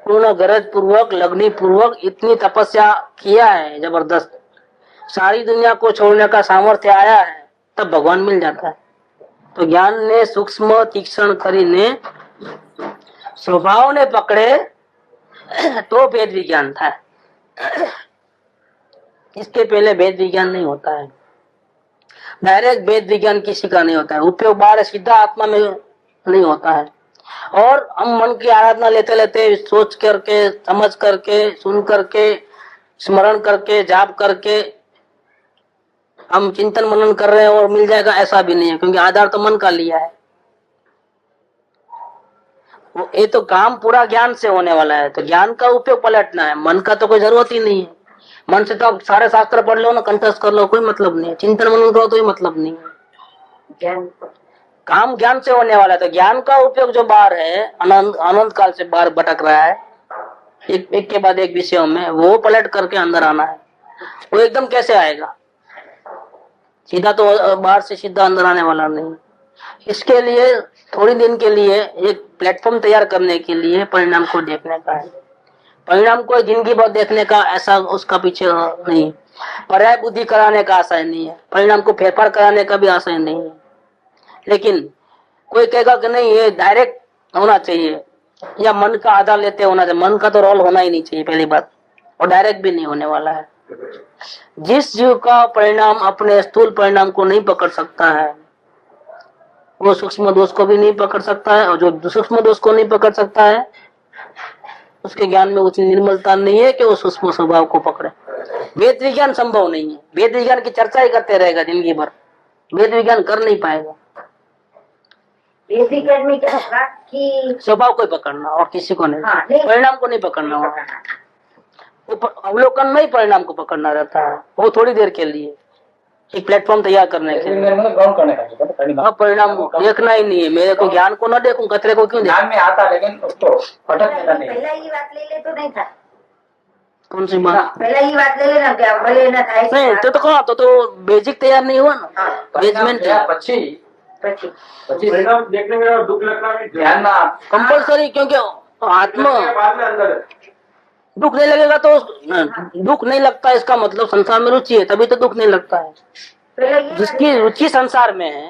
पूर्ण गरज पूर्वक, लगनी पूर्वक इतनी तपस्या किया है जबरदस्त, सारी दुनिया को छोड़ने का सामर्थ्य आया है, तब भगवान मिल जाता है। तो ज्ञान ने सूक्ष्म तीक्ष्ण करीने स्वभाव ने पकड़े तो वेद विज्ञान था। इसके पहले वेद विज्ञान नहीं होता है। डायरेक्ट वेद विज्ञान किसी का नहीं होता है, उपयोग बाहर सीधा आत्मा में नहीं होता है। और हम मन की आराधना लेते लेते, सोच करके, समझ करके, सुन करके, स्मरण करके, जाप करके हम चिंतन मनन कर रहे हैं और मिल जाएगा, ऐसा भी नहीं है, क्योंकि आधार तो मन का लिया है। ये तो काम पूरा ज्ञान से होने वाला है, तो ज्ञान का उपयोग पलटना है, मन का तो कोई जरूरत ही नहीं है। मन से तो आप सारे शास्त्र पढ़ लो ना, कंठस्थ कर लो, कोई मतलब नहीं है। चिंतन मनन करो तो ही मतलब नहीं है।
ज्ञान
काम ज्ञान से होने वाला है, तो ज्ञान का उपयोग जो बाहर है, अनंत काल से बाहर भटक रहा है, एक के बाद एक विषयों में, वो पलट करके अंदर आना है। वो एकदम कैसे आएगा? सीधा तो बाहर से सीधा अंदर आने वाला नहीं। इसके लिए थोड़ी दिन के लिए एक प्लेटफॉर्म तैयार करने के लिए परिणाम को देखने का है। परिणाम को जिंदगी भर देखने का ऐसा उसका पीछे नहीं, पर्याय बुद्धि कराने का आशय नहीं है, परिणाम को फेरफार कराने का भी आशय नहीं है। लेकिन कोई कहेगा कि नहीं ये डायरेक्ट होना चाहिए, या मन का आधार लेते होना चाहिए। मन का तो रोल होना ही नहीं चाहिए पहली बात, और डायरेक्ट भी नहीं होने वाला है। जिस जीव का परिणाम अपने स्थूल परिणाम को नहीं पकड़ सकता है, वो सूक्ष्म दोष को भी नहीं पकड़ सकता है, और जो सूक्ष्म दोष को नहीं पकड़ सकता है, उसके ज्ञान में उतनी निर्मलता नहीं है कि वो सूक्ष्म स्वभाव को पकड़े। वेद विज्ञान संभव नहीं है। वेद विज्ञान की चर्चा ही करते रहेगा जिंदगी भर, वेद विज्ञान कर नहीं पाएगा।
वेद विज्ञान में क्या होगा कि
स्वभाव को ही पकड़ना और किसी को नहीं,
हाँ, नहीं।
परिणाम को नहीं पकड़ना। वो अवलोकन में ही परिणाम को पकड़ना रहता है, वो थोड़ी देर के लिए, एक प्लेटफॉर्म तैयार करने के लिए।
मतलब ग्राउंड करने का
अब परिणाम देखना ही नहीं है। मेरे को ज्ञान को ना देखूं, कचरे को क्यों देखूं?
ज्ञान में आता, लेकिन उसको पटक देता नहीं।
पहला ये बात ले ले तो नहीं था,
कौन सी बात?
पहला ये बात ले लेना क्या भले ना था
नहीं तो कहा तो बेसिक तैयार नहीं हुआ ना, बेसमेंट
પછી
परिणाम देखने में और दुख लगना भी
ध्यान ना
कंपल्सरी, क्योंकि आत्मा
बाद में अंदर है।
दुख नहीं लगेगा तो दुख नहीं लगता, इसका मतलब संसार में रुचि है, तभी तो दुख नहीं लगता है।
पहले ये
जिसकी रुचि संसार में है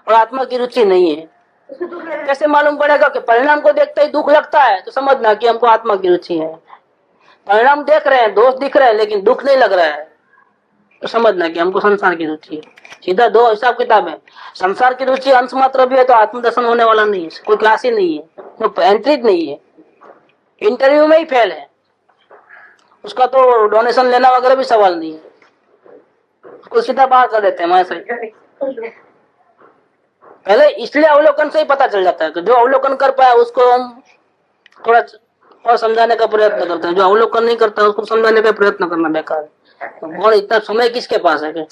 और आत्मा की रुचि नहीं है,
उसको दुख लग रहा है।
कैसे मालूम पड़ेगा कि परिणाम को देखते ही दुख लगता है? तो समझना कि हमको आत्मा की रुचि है। परिणाम देख रहे हैं, दोष दिख रहे हैं, लेकिन दुख नहीं लग रहा है, तो समझना कि हमको संसार की रुचि है। सीधा दो हिसाब किताब है। संसार की रुचि अंश मात्र भी है तो आत्मदर्शन होने वाला नहीं है, कोई क्लास ही नहीं है, कोई एंट्री नहीं है, इंटरव्यू में ही फेल है, उसका तो डोनेशन लेना वगैरह भी सवाल नहीं है, उसको सीधा बाहर कर देते हैं। वैसे पहले इसलिए अवलोकन से ही पता चल जाता है कि जो अवलोकन कर पाया उसको हम थोड़ा और समझाने का प्रयत्न करते हैं, जो अवलोकन नहीं करता उसको समझाने का प्रयत्न करना बेकार है। और इतना समय किसके पास है?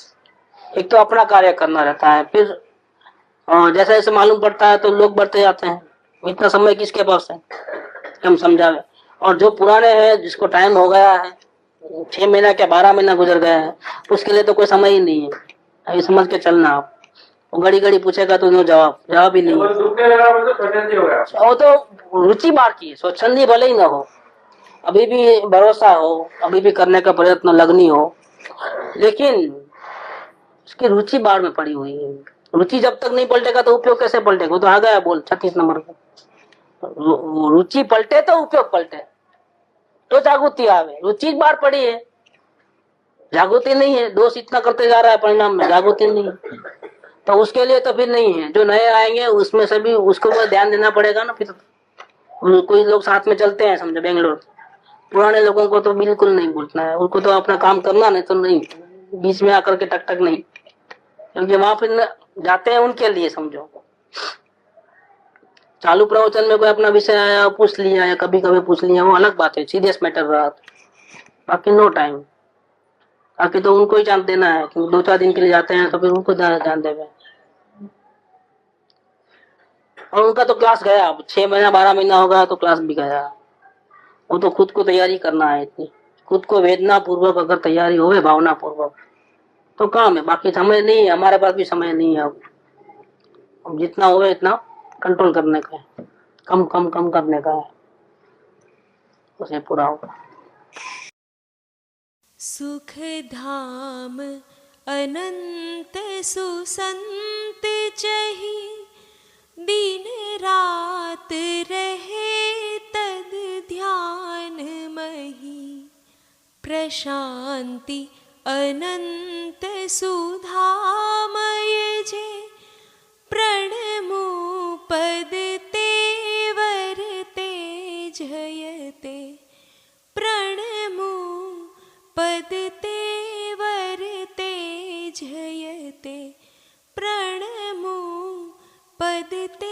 एक तो अपना कार्य करना रहता है, फिर जैसे जैसे मालूम पड़ता है तो लोग बढ़ते जाते हैं। इतना समय किसके पास है हम समझावे? और जो पुराने हैं, जिसको टाइम हो गया है, 6 महीना क्या 12 महीना गुजर गया है, उसके लिए तो कोई समय ही नहीं है। अभी समझ के चलना आप, वो घड़ी घड़ी पूछेगा तो जवाब ही नहीं है।
दुख नहीं लगा तो स्वच्छंदी हो गया।
वो तो रुचि बार की, स्वच्छंदी भले ही ना हो, अभी भी भरोसा हो, अभी भी करने का प्रयत्न लगनी हो, लेकिन उसकी रुचि बाढ़ में पड़ी हुई है। रुचि जब तक नहीं पलटेगा तो उपयोग कैसे पलटेगा? वो तो आ गया बोल 36 नंबर का। रुचि पलटे तो उपयोग पलटे, तो जागृति आवे। रुचि बाढ़ पड़ी है, जागृति नहीं है, दोष इतना करते जा रहा है, परिणाम में जागृति नहीं है, तो उसके लिए तो फिर नहीं है। जो नए आएंगे उसमें से भी उसको ध्यान देना पड़ेगा ना। फिर कोई लोग साथ में चलते हैं, समझो बेंगलोर, पुराने लोगों को तो बिल्कुल नहीं भूलना है, उनको तो अपना काम करना, नहीं तो नहीं बीच में आकर के टक टक नहीं, क्योंकि वहां फिर जाते हैं उनके लिए। समझो चालू प्रवचन में कोई अपना विषय आया पूछ लिया, या कभी कभी पूछ लिया, वो अलग बात है, सीरियस मैटर रहा, बाकी नो टाइम। बाकी तो उनको ही जान देना है, क्योंकि 2-4 दिन के लिए जाते हैं तो फिर उनको जान देवे। और उनका तो क्लास गया, 6 महीना 12 महीना होगा तो क्लास भी गया। वो तो खुद को तैयारी करना है, इतनी खुद को वेदना पूर्वक अगर तैयारी होवे, भावना पूर्वक, तो काम है। बाकी समय नहीं है, हमारे पास भी समय नहीं है। अब जितना होवे इतना कंट्रोल करने का है, कम करने का है। उसे पूरा होगा।
सुख धाम अनंत सुसंत चही, दिन रात रहे तद ध्यान मही। प्रशांति अनंत सुधामय जे, प्रणमो पद तेवर तेजयते। प्रणमो पद तेवर तेजयते। प्रणमो पद ते